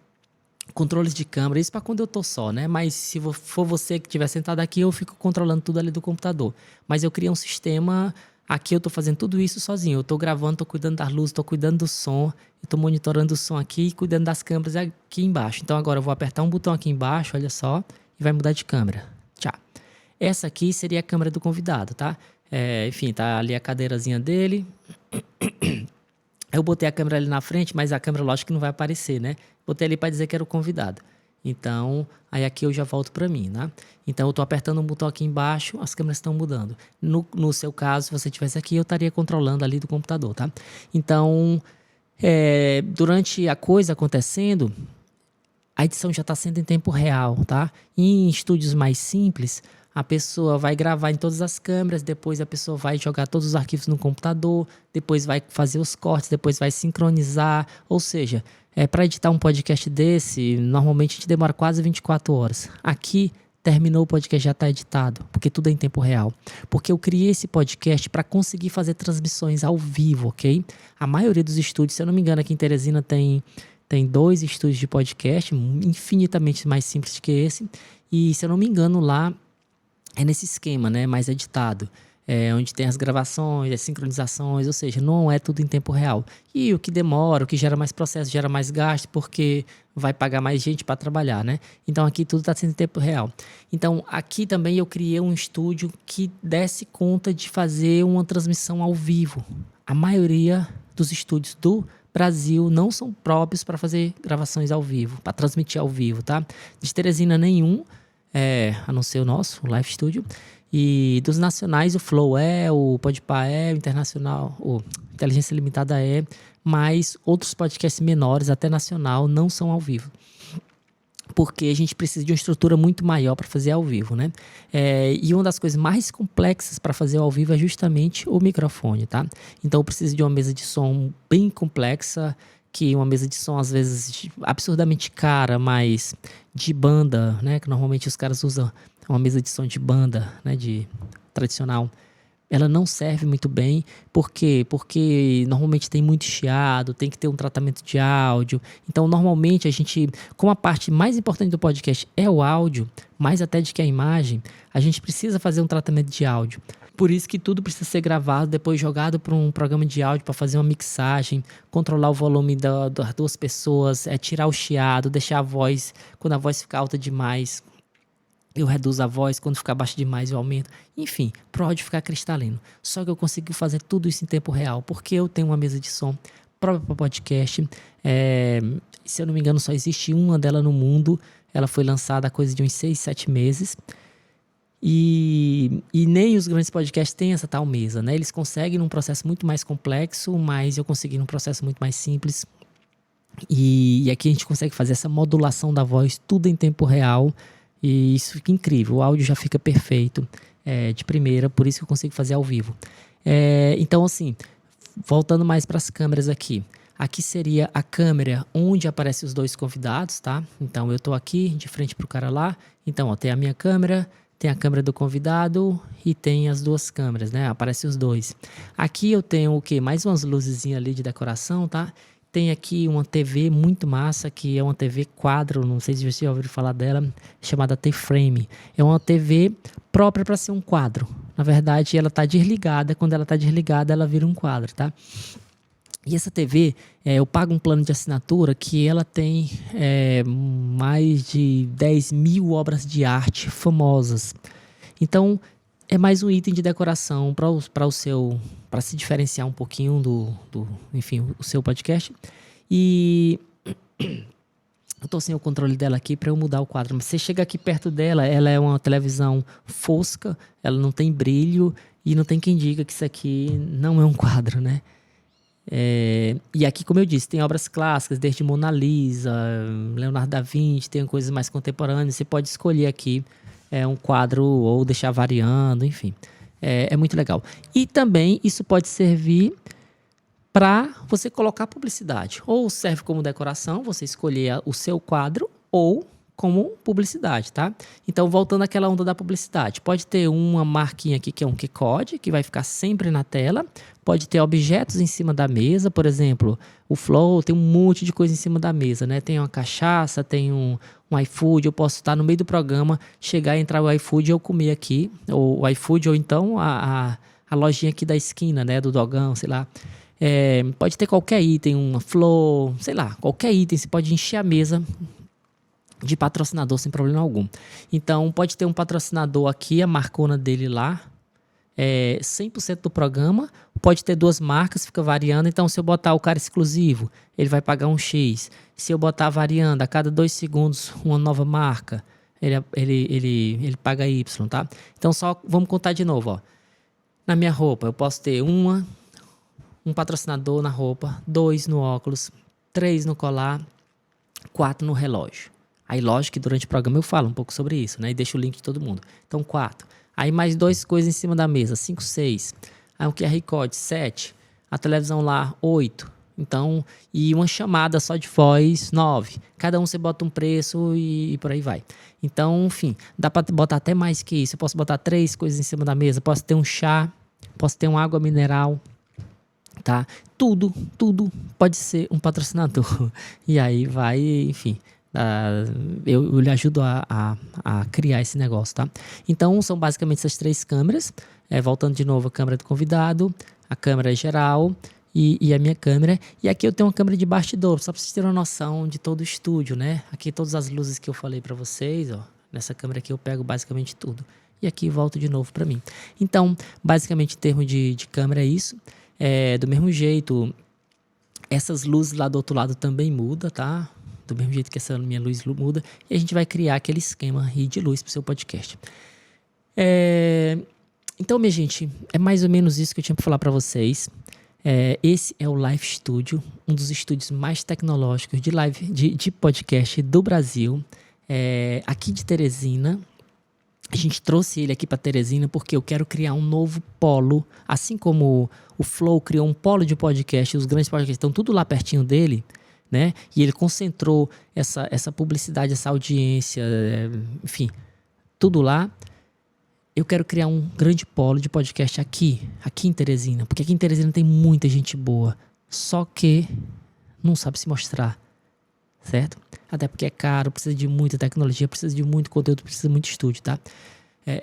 controles de câmera, isso para quando eu tô só, né? Mas se for você que estiver sentado aqui, eu fico controlando tudo ali do computador. Mas eu criei um sistema. Aqui eu tô fazendo tudo isso sozinho. Eu tô gravando, tô cuidando das luzes, tô cuidando do som. Eu tô monitorando o som aqui e cuidando das câmeras aqui embaixo. Então agora eu vou apertar um botão aqui embaixo, olha só, e vai mudar de câmera. Tchau. Essa aqui seria a câmera do convidado, tá? Enfim, tá ali a cadeirazinha dele. Eu botei a câmera ali na frente, mas a câmera lógico que não vai aparecer, né? Botei ali para dizer que era o convidado. Então, aí aqui eu já volto para mim, né? Então, eu estou apertando um botão aqui embaixo, as câmeras estão mudando. No seu caso, se você estivesse aqui, eu estaria controlando ali do computador, tá? Então, durante a coisa acontecendo, a edição já está sendo em tempo real, tá? Em estúdios mais simples, a pessoa vai gravar em todas as câmeras, depois a pessoa vai jogar todos os arquivos no computador, depois vai fazer os cortes, depois vai sincronizar. Ou seja, para editar um podcast desse, normalmente a gente demora quase 24 horas. Aqui, terminou o podcast, já está editado, porque tudo é em tempo real. Porque eu criei esse podcast para conseguir fazer transmissões ao vivo, ok? A maioria dos estúdios, se eu não me engano, aqui em Teresina tem 2 estúdios de podcast, infinitamente mais simples que esse. E, se eu não me engano, lá é nesse esquema, né? Mais editado. Onde tem as gravações, as sincronizações, ou seja, não é tudo em tempo real. E o que demora, o que gera mais processo, gera mais gasto, porque vai pagar mais gente para trabalhar, né? Então aqui tudo está sendo em tempo real. Então aqui também eu criei um estúdio que desse conta de fazer uma transmissão ao vivo. A maioria dos estúdios do Brasil não são próprios para fazer gravações ao vivo, para transmitir ao vivo, tá? De Teresina nenhum, a não ser o nosso, o Live Studio. E dos nacionais, o Flow o Podpah o Internacional, o Inteligência Limitada mas outros podcasts menores, até nacional, não são ao vivo. Porque a gente precisa de uma estrutura muito maior para fazer ao vivo, né? E uma das coisas mais complexas para fazer ao vivo é justamente o microfone, tá? Então eu preciso de uma mesa de som bem complexa, que uma mesa de som às vezes absurdamente cara, mas de banda, né? Que normalmente os caras usam uma mesa de som de banda, né? De tradicional. Ela não serve muito bem. Por quê? Porque normalmente tem muito chiado, tem que ter um tratamento de áudio. Então, normalmente, a gente, como a parte mais importante do podcast é o áudio, mais até do que a imagem, a gente precisa fazer um tratamento de áudio. Por isso que tudo precisa ser gravado, depois jogado para um programa de áudio para fazer uma mixagem, controlar o volume das 2 pessoas, tirar o chiado, deixar a voz, quando a voz fica alta demais, eu reduzo a voz, quando ficar baixa demais eu aumento. Enfim, para o áudio ficar cristalino. Só que eu consegui fazer tudo isso em tempo real, porque eu tenho uma mesa de som própria para podcast. Se eu não me engano, só existe uma dela no mundo. Ela foi lançada há coisa de uns 6, 7 meses. E nem os grandes podcasts têm essa tal mesa, né? Eles conseguem num processo muito mais complexo, mas eu consegui num processo muito mais simples. E aqui a gente consegue fazer essa modulação da voz, tudo em tempo real. E isso fica incrível, o áudio já fica perfeito, de primeira, por isso que eu consigo fazer ao vivo. Então, assim, voltando mais para as câmeras aqui. Aqui seria a câmera onde aparecem os 2 convidados, tá? Então, eu estou aqui de frente para o cara lá. Então, ó, tem a minha câmera, tem a câmera do convidado e tem as 2 câmeras, né? Aparecem os 2. Aqui eu tenho o quê? Mais umas luzezinhas ali de decoração, tá? Tem aqui uma TV muito massa, que é uma TV quadro, não sei se você já ouviu falar dela, chamada T-Frame. É uma TV própria para ser um quadro. Na verdade, ela está desligada. Quando ela está desligada, ela vira um quadro, tá? E essa TV, eu pago um plano de assinatura que ela tem mais de 10 mil obras de arte famosas. Então, é mais um item de decoração para se diferenciar um pouquinho enfim, o seu podcast. E eu estou sem o controle dela aqui para eu mudar o quadro. Mas você chega aqui perto dela, ela é uma televisão fosca, ela não tem brilho e não tem quem diga que isso aqui não é um quadro, né? E aqui, como eu disse, tem obras clássicas, desde Mona Lisa, Leonardo da Vinci, tem coisas mais contemporâneas. Você pode escolher aqui um quadro ou deixar variando, enfim. É muito legal. E também isso pode servir para você colocar publicidade. Ou serve como decoração, você escolher o seu quadro, ou como publicidade, tá? Então, voltando àquela onda da publicidade, pode ter uma marquinha aqui que é um QR-Code, que vai ficar sempre na tela. Pode ter objetos em cima da mesa, por exemplo, o Flow tem um monte de coisa em cima da mesa, né? Tem uma cachaça, tem um iFood, eu posso estar no meio do programa, chegar e entrar o iFood e eu comer aqui, ou o iFood, ou então a lojinha aqui da esquina, né? Do Dogão, sei lá. Pode ter qualquer item, uma flor, sei lá, qualquer item, você pode encher a mesa de patrocinador sem problema algum. Então, pode ter um patrocinador aqui, a marcona dele lá, 100% do programa, pode ter 2 marcas, fica variando. Então, se eu botar o cara exclusivo, ele vai pagar um X. Se eu botar variando a cada 2 segundos uma nova marca, ele paga Y, tá? Então, só vamos contar de novo, ó. Na minha roupa, eu posso ter um patrocinador na roupa, 2 no óculos, 3 no colar, 4 no relógio. Aí, lógico que durante o programa eu falo um pouco sobre isso, né? E deixo o link de todo mundo. Então, 4. Aí, mais 2 coisas em cima da mesa, 5, 6. Aí, um QR Code, 7. A televisão lá, 8. Então, e uma chamada só de voz, 9. Cada um você bota um preço e por aí vai. Então, enfim, dá para botar até mais que isso. Eu posso botar 3 coisas em cima da mesa. Posso ter um chá, posso ter uma água mineral, tá? Tudo pode ser um patrocinador. E aí vai, enfim... eu lhe ajudo a criar esse negócio, tá? Então, são basicamente essas 3 câmeras. Voltando de novo, a câmera do convidado, a câmera geral e a minha câmera. E aqui eu tenho uma câmera de bastidor, só para vocês terem uma noção de todo o estúdio, né? Aqui todas as luzes que eu falei para vocês, ó. Nessa câmera aqui eu pego basicamente tudo. E aqui volto de novo para mim. Então, basicamente, em termos de câmera é isso. Do mesmo jeito, essas luzes lá do outro lado também mudam, tá? Do mesmo jeito que essa minha luz muda, e a gente vai criar aquele esquema aí de luz para o seu podcast. Então, minha gente, é mais ou menos isso que eu tinha para falar para vocês. Esse é o Live Studio, um dos estúdios mais tecnológicos de podcast do Brasil, aqui de Teresina. A gente trouxe ele aqui para Teresina porque eu quero criar um novo polo, assim como o Flow criou um polo de podcast, os grandes podcasts estão tudo lá pertinho dele, né? E ele concentrou essa publicidade, essa audiência, enfim, tudo lá. Eu quero criar um grande polo de podcast aqui em Teresina, porque aqui em Teresina tem muita gente boa, só que não sabe se mostrar, certo? Até porque é caro, precisa de muita tecnologia, precisa de muito conteúdo, precisa de muito estúdio, tá?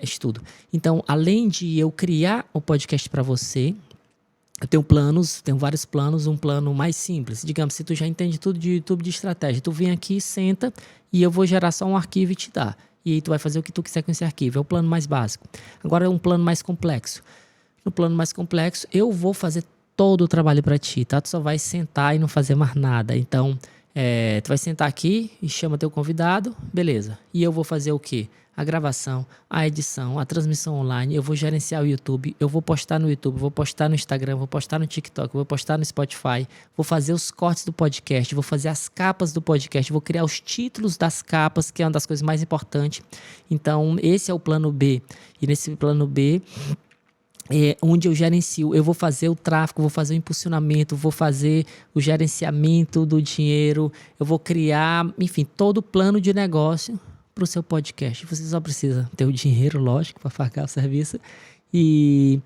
Estudo. Então, além de eu criar o podcast para você, eu tenho vários planos, um plano mais simples. Digamos, se tu já entende tudo de YouTube de estratégia, tu vem aqui, senta e eu vou gerar só um arquivo e te dar. E aí tu vai fazer o que tu quiser com esse arquivo. É o plano mais básico. Agora é um plano mais complexo. No plano mais complexo, eu vou fazer todo o trabalho para ti, tá? Tu só vai sentar e não fazer mais nada. Então, tu vai sentar aqui e chama teu convidado, beleza. E eu vou fazer o quê? A gravação, a edição, a transmissão online, eu vou gerenciar o YouTube, eu vou postar no YouTube, vou postar no Instagram, vou postar no TikTok, vou postar no Spotify, vou fazer os cortes do podcast, vou fazer as capas do podcast, vou criar os títulos das capas, que é uma das coisas mais importantes. Então, esse é o plano B. E nesse plano B, onde eu gerencio, eu vou fazer o tráfego, vou fazer o impulsionamento, vou fazer o gerenciamento do dinheiro, eu vou criar, enfim, todo o plano de negócio para o seu podcast. Você só precisa ter o dinheiro, lógico, para pagar o serviço e,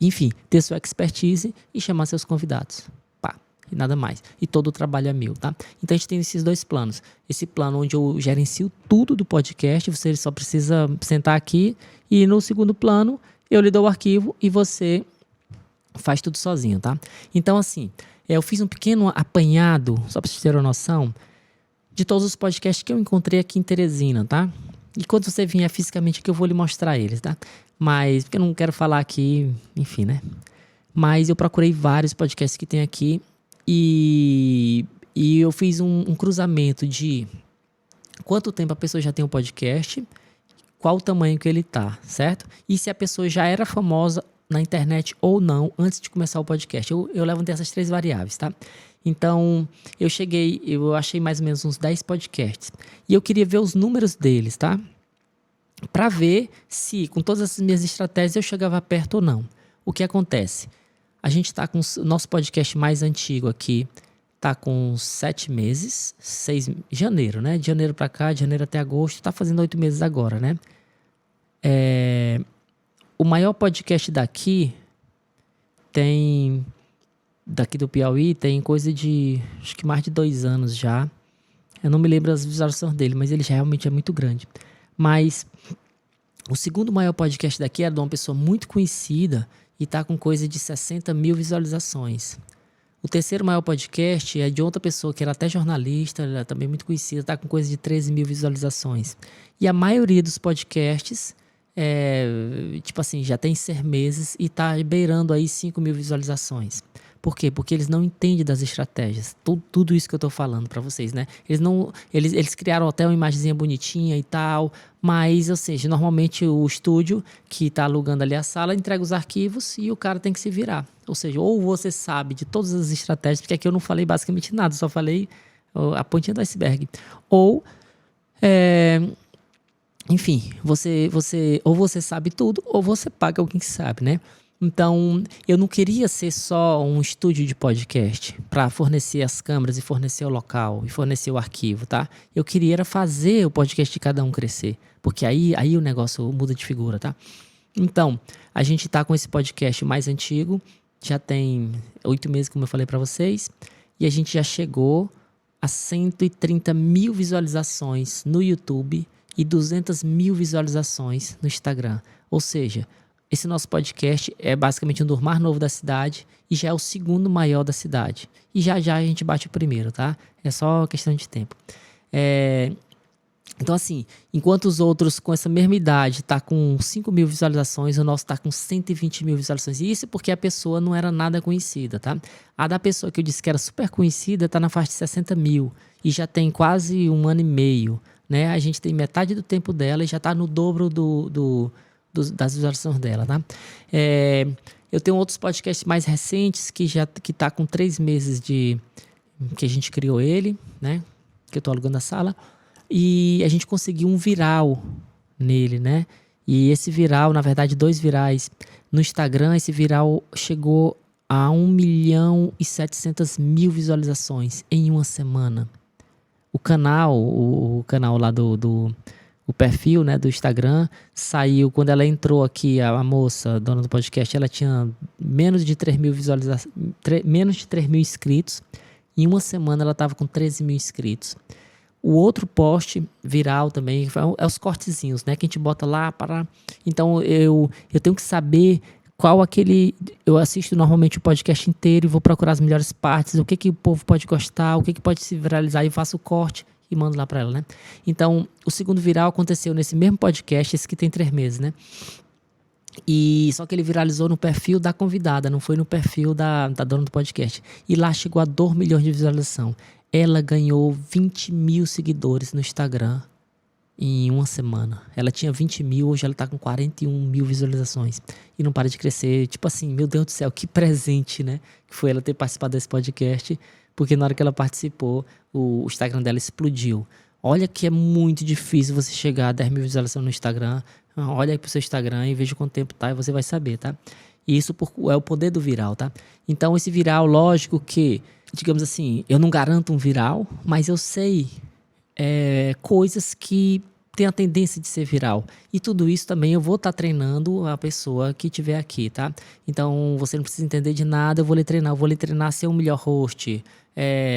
enfim, ter sua expertise e chamar seus convidados. Pá, e nada mais. E todo o trabalho é meu, tá? Então a gente tem esses 2 planos. Esse plano onde eu gerencio tudo do podcast, você só precisa sentar aqui, e no segundo plano eu lhe dou o arquivo e você faz tudo sozinho, tá? Então, assim, eu fiz um pequeno apanhado, só para vocês terem uma noção, de todos os podcasts que eu encontrei aqui em Teresina, tá? E quando você vier fisicamente aqui, eu vou lhe mostrar eles, tá? Mas, porque eu não quero falar aqui, enfim, né? Mas eu procurei vários podcasts que tem aqui e eu fiz um cruzamento de quanto tempo a pessoa já tem um podcast, qual o tamanho que ele tá, certo? E se a pessoa já era famosa na internet ou não antes de começar o podcast. Eu levantei essas 3 variáveis, tá? Então, eu achei mais ou menos uns 10 podcasts. E eu queria ver os números deles, tá? Para ver se, com todas essas minhas estratégias, eu chegava perto ou não. O que acontece? A gente está com o nosso podcast mais antigo aqui, tá com 7 meses, janeiro, né? De janeiro para cá, de janeiro até agosto, tá fazendo 8 meses agora, né? O maior podcast daqui do Piauí, tem coisa de, acho que mais de 2 anos já. Eu não me lembro das visualizações dele, mas ele já realmente é muito grande. Mas o segundo maior podcast daqui era de uma pessoa muito conhecida e tá com coisa de 60 mil visualizações. O terceiro maior podcast é de outra pessoa que era até jornalista, ela é também muito conhecida, tá com coisa de 13 mil visualizações. E a maioria dos podcasts tipo assim, já tem 6 meses e tá beirando aí 5.000 visualizações. Por quê? Porque eles não entendem das estratégias. Tudo isso que eu tô falando para vocês, né? Eles criaram até uma imagenzinha bonitinha e tal, mas, ou seja, normalmente o estúdio que tá alugando ali a sala entrega os arquivos e o cara tem que se virar. Ou seja, ou você sabe de todas as estratégias, porque aqui eu não falei basicamente nada, só falei a pontinha do iceberg. Ou, enfim, ou você sabe tudo, ou você paga alguém que sabe, né? Então, eu não queria ser só um estúdio de podcast para fornecer as câmeras e fornecer o local e fornecer o arquivo, tá? Eu queria era fazer o podcast de cada um crescer, porque aí o negócio muda de figura, tá? Então, a gente tá com esse podcast mais antigo, já tem 8 meses, como eu falei para vocês, e a gente já chegou a 130.000 visualizações no YouTube e 200.000 visualizações no Instagram. Ou seja, esse nosso podcast é basicamente um dos mais novos da cidade e já é o segundo maior da cidade. E já a gente bate o primeiro, tá? É só questão de tempo. Então, assim, enquanto os outros com essa mesma idade tá com 5.000 visualizações, o nosso tá com 120.000 visualizações. E isso porque a pessoa não era nada conhecida, tá? A da pessoa que eu disse que era super conhecida tá na faixa de 60.000 e já tem quase 1 ano e meio, né? A gente tem metade do tempo dela e já tá no dobro das visualizações dela, tá? Eu tenho outros podcasts mais recentes que tá com 3 meses que a gente criou ele, né? Que eu tô alugando a sala. E a gente conseguiu um viral nele, né? E esse viral, na verdade, 2 virais. No Instagram, esse viral chegou a 1.700.000 visualizações em uma semana. O canal lá o perfil, né, do Instagram, saiu, quando ela entrou aqui, a moça, dona do podcast, ela tinha menos de 3.000 visualizações, menos de 3.000 inscritos. Em uma semana ela estava com 13.000 inscritos. O outro post viral também é os cortezinhos, né? Que a gente bota lá para. Então eu tenho que saber qual aquele. Eu assisto normalmente o podcast inteiro e vou procurar as melhores partes, o que o povo pode gostar, o que pode se viralizar e faço o corte e mando lá para ela, né? Então o segundo viral aconteceu nesse mesmo podcast, esse que tem 3 meses, né? E só que ele viralizou no perfil da convidada, não foi no perfil da dona do podcast. E lá chegou a 2 milhões de visualização. Ela ganhou 20.000 seguidores no Instagram em uma semana. Ela tinha 20.000, hoje ela tá com 41.000 visualizações. E não para de crescer. Tipo assim, meu Deus do céu, que presente, né? Que foi ela ter participado desse podcast. Porque na hora que ela participou, o Instagram dela explodiu. Olha que é muito difícil você chegar a 10.000 visualizações no Instagram. Olha aí pro seu Instagram e veja quanto tempo tá e você vai saber, tá? E isso é o poder do viral, tá? Então esse viral, lógico que, digamos assim, eu não garanto um viral, mas eu sei coisas que tem a tendência de ser viral. E tudo isso também eu vou estar treinando a pessoa que estiver aqui, tá? Então você não precisa entender de nada, eu vou lhe treinar a ser um melhor host.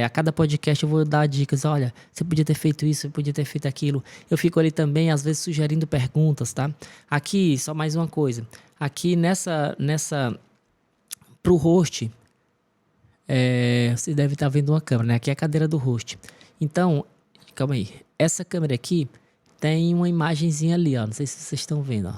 A cada podcast eu vou dar dicas, olha, você podia ter feito isso, você podia ter feito aquilo. Eu fico ali também, às vezes, sugerindo perguntas, tá? Aqui, só mais uma coisa. Aqui pro host, você deve estar vendo uma câmera, né? Aqui é a cadeira do host. Então, calma aí. Essa câmera aqui tem uma imagenzinha ali, ó. Não sei se vocês estão vendo, ó.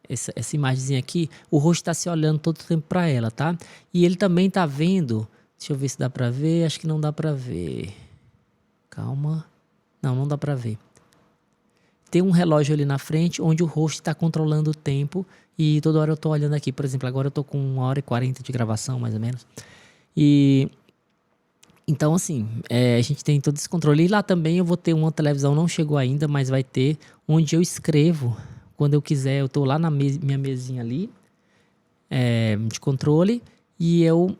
Essa imagenzinha aqui, o host está se olhando todo o tempo para ela, tá? E ele também tá vendo. Deixa eu ver se dá pra ver. Acho que não dá pra ver. Calma. Não dá pra ver. Tem um relógio ali na frente onde o host está controlando o tempo. E toda hora eu tô olhando aqui. Por exemplo, agora eu tô com 1h40 de gravação, mais ou menos. E então, assim, a gente tem todo esse controle. E lá também eu vou ter uma televisão, não chegou ainda, mas vai ter, onde eu escrevo quando eu quiser. Eu tô lá na minha mesinha ali, de controle, e eu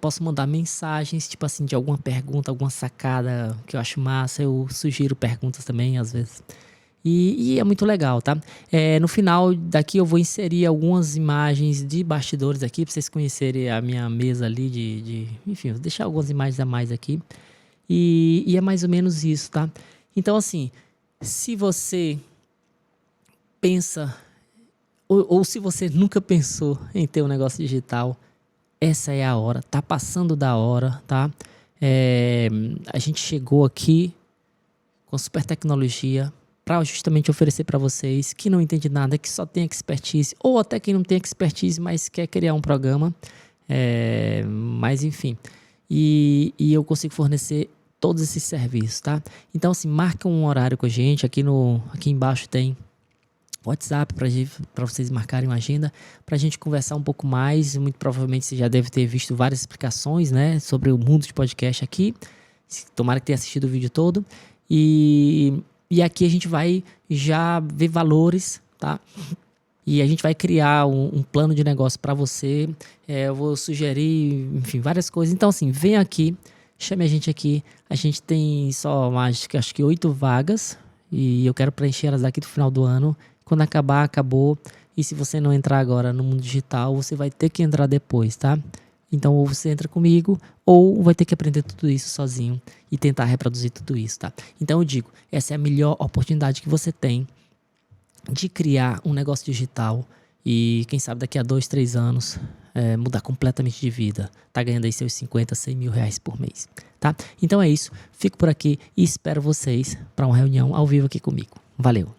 posso mandar mensagens, tipo assim, de alguma pergunta, alguma sacada que eu acho massa. Eu sugiro perguntas também, às vezes. E é muito legal, tá? No final daqui eu vou inserir algumas imagens de bastidores aqui para vocês conhecerem a minha mesa ali enfim, vou deixar algumas imagens a mais aqui. E é mais ou menos isso, tá? Então, assim, se você pensa ou se você nunca pensou em ter um negócio digital, essa é a hora, tá passando da hora, tá? A gente chegou aqui com super tecnologia para justamente oferecer para vocês que não entende nada, que só tem expertise, ou até quem não tem expertise, mas quer criar um programa, mas enfim, e eu consigo fornecer todos esses serviços, tá? Então, assim, marca um horário com a gente, aqui embaixo tem WhatsApp para vocês marcarem uma agenda para a gente conversar um pouco mais. Muito provavelmente você já deve ter visto várias explicações, né, sobre o mundo de podcast aqui. Tomara que tenha assistido o vídeo todo. E aqui a gente vai já ver valores, tá? E a gente vai criar um plano de negócio para você. Eu vou sugerir, enfim, várias coisas. Então, assim, vem aqui, chame a gente aqui. A gente tem só mais, acho que 8 vagas. E eu quero preencher elas daqui do final do ano. Quando acabar, acabou. E se você não entrar agora no mundo digital, você vai ter que entrar depois, tá? Então, ou você entra comigo, ou vai ter que aprender tudo isso sozinho e tentar reproduzir tudo isso, tá? Então, eu digo, essa é a melhor oportunidade que você tem de criar um negócio digital e, quem sabe, daqui a 2, 3 anos, mudar completamente de vida. Tá ganhando aí seus 50, 100 mil reais por mês, tá? Então é isso. Fico por aqui e espero vocês para uma reunião ao vivo aqui comigo. Valeu!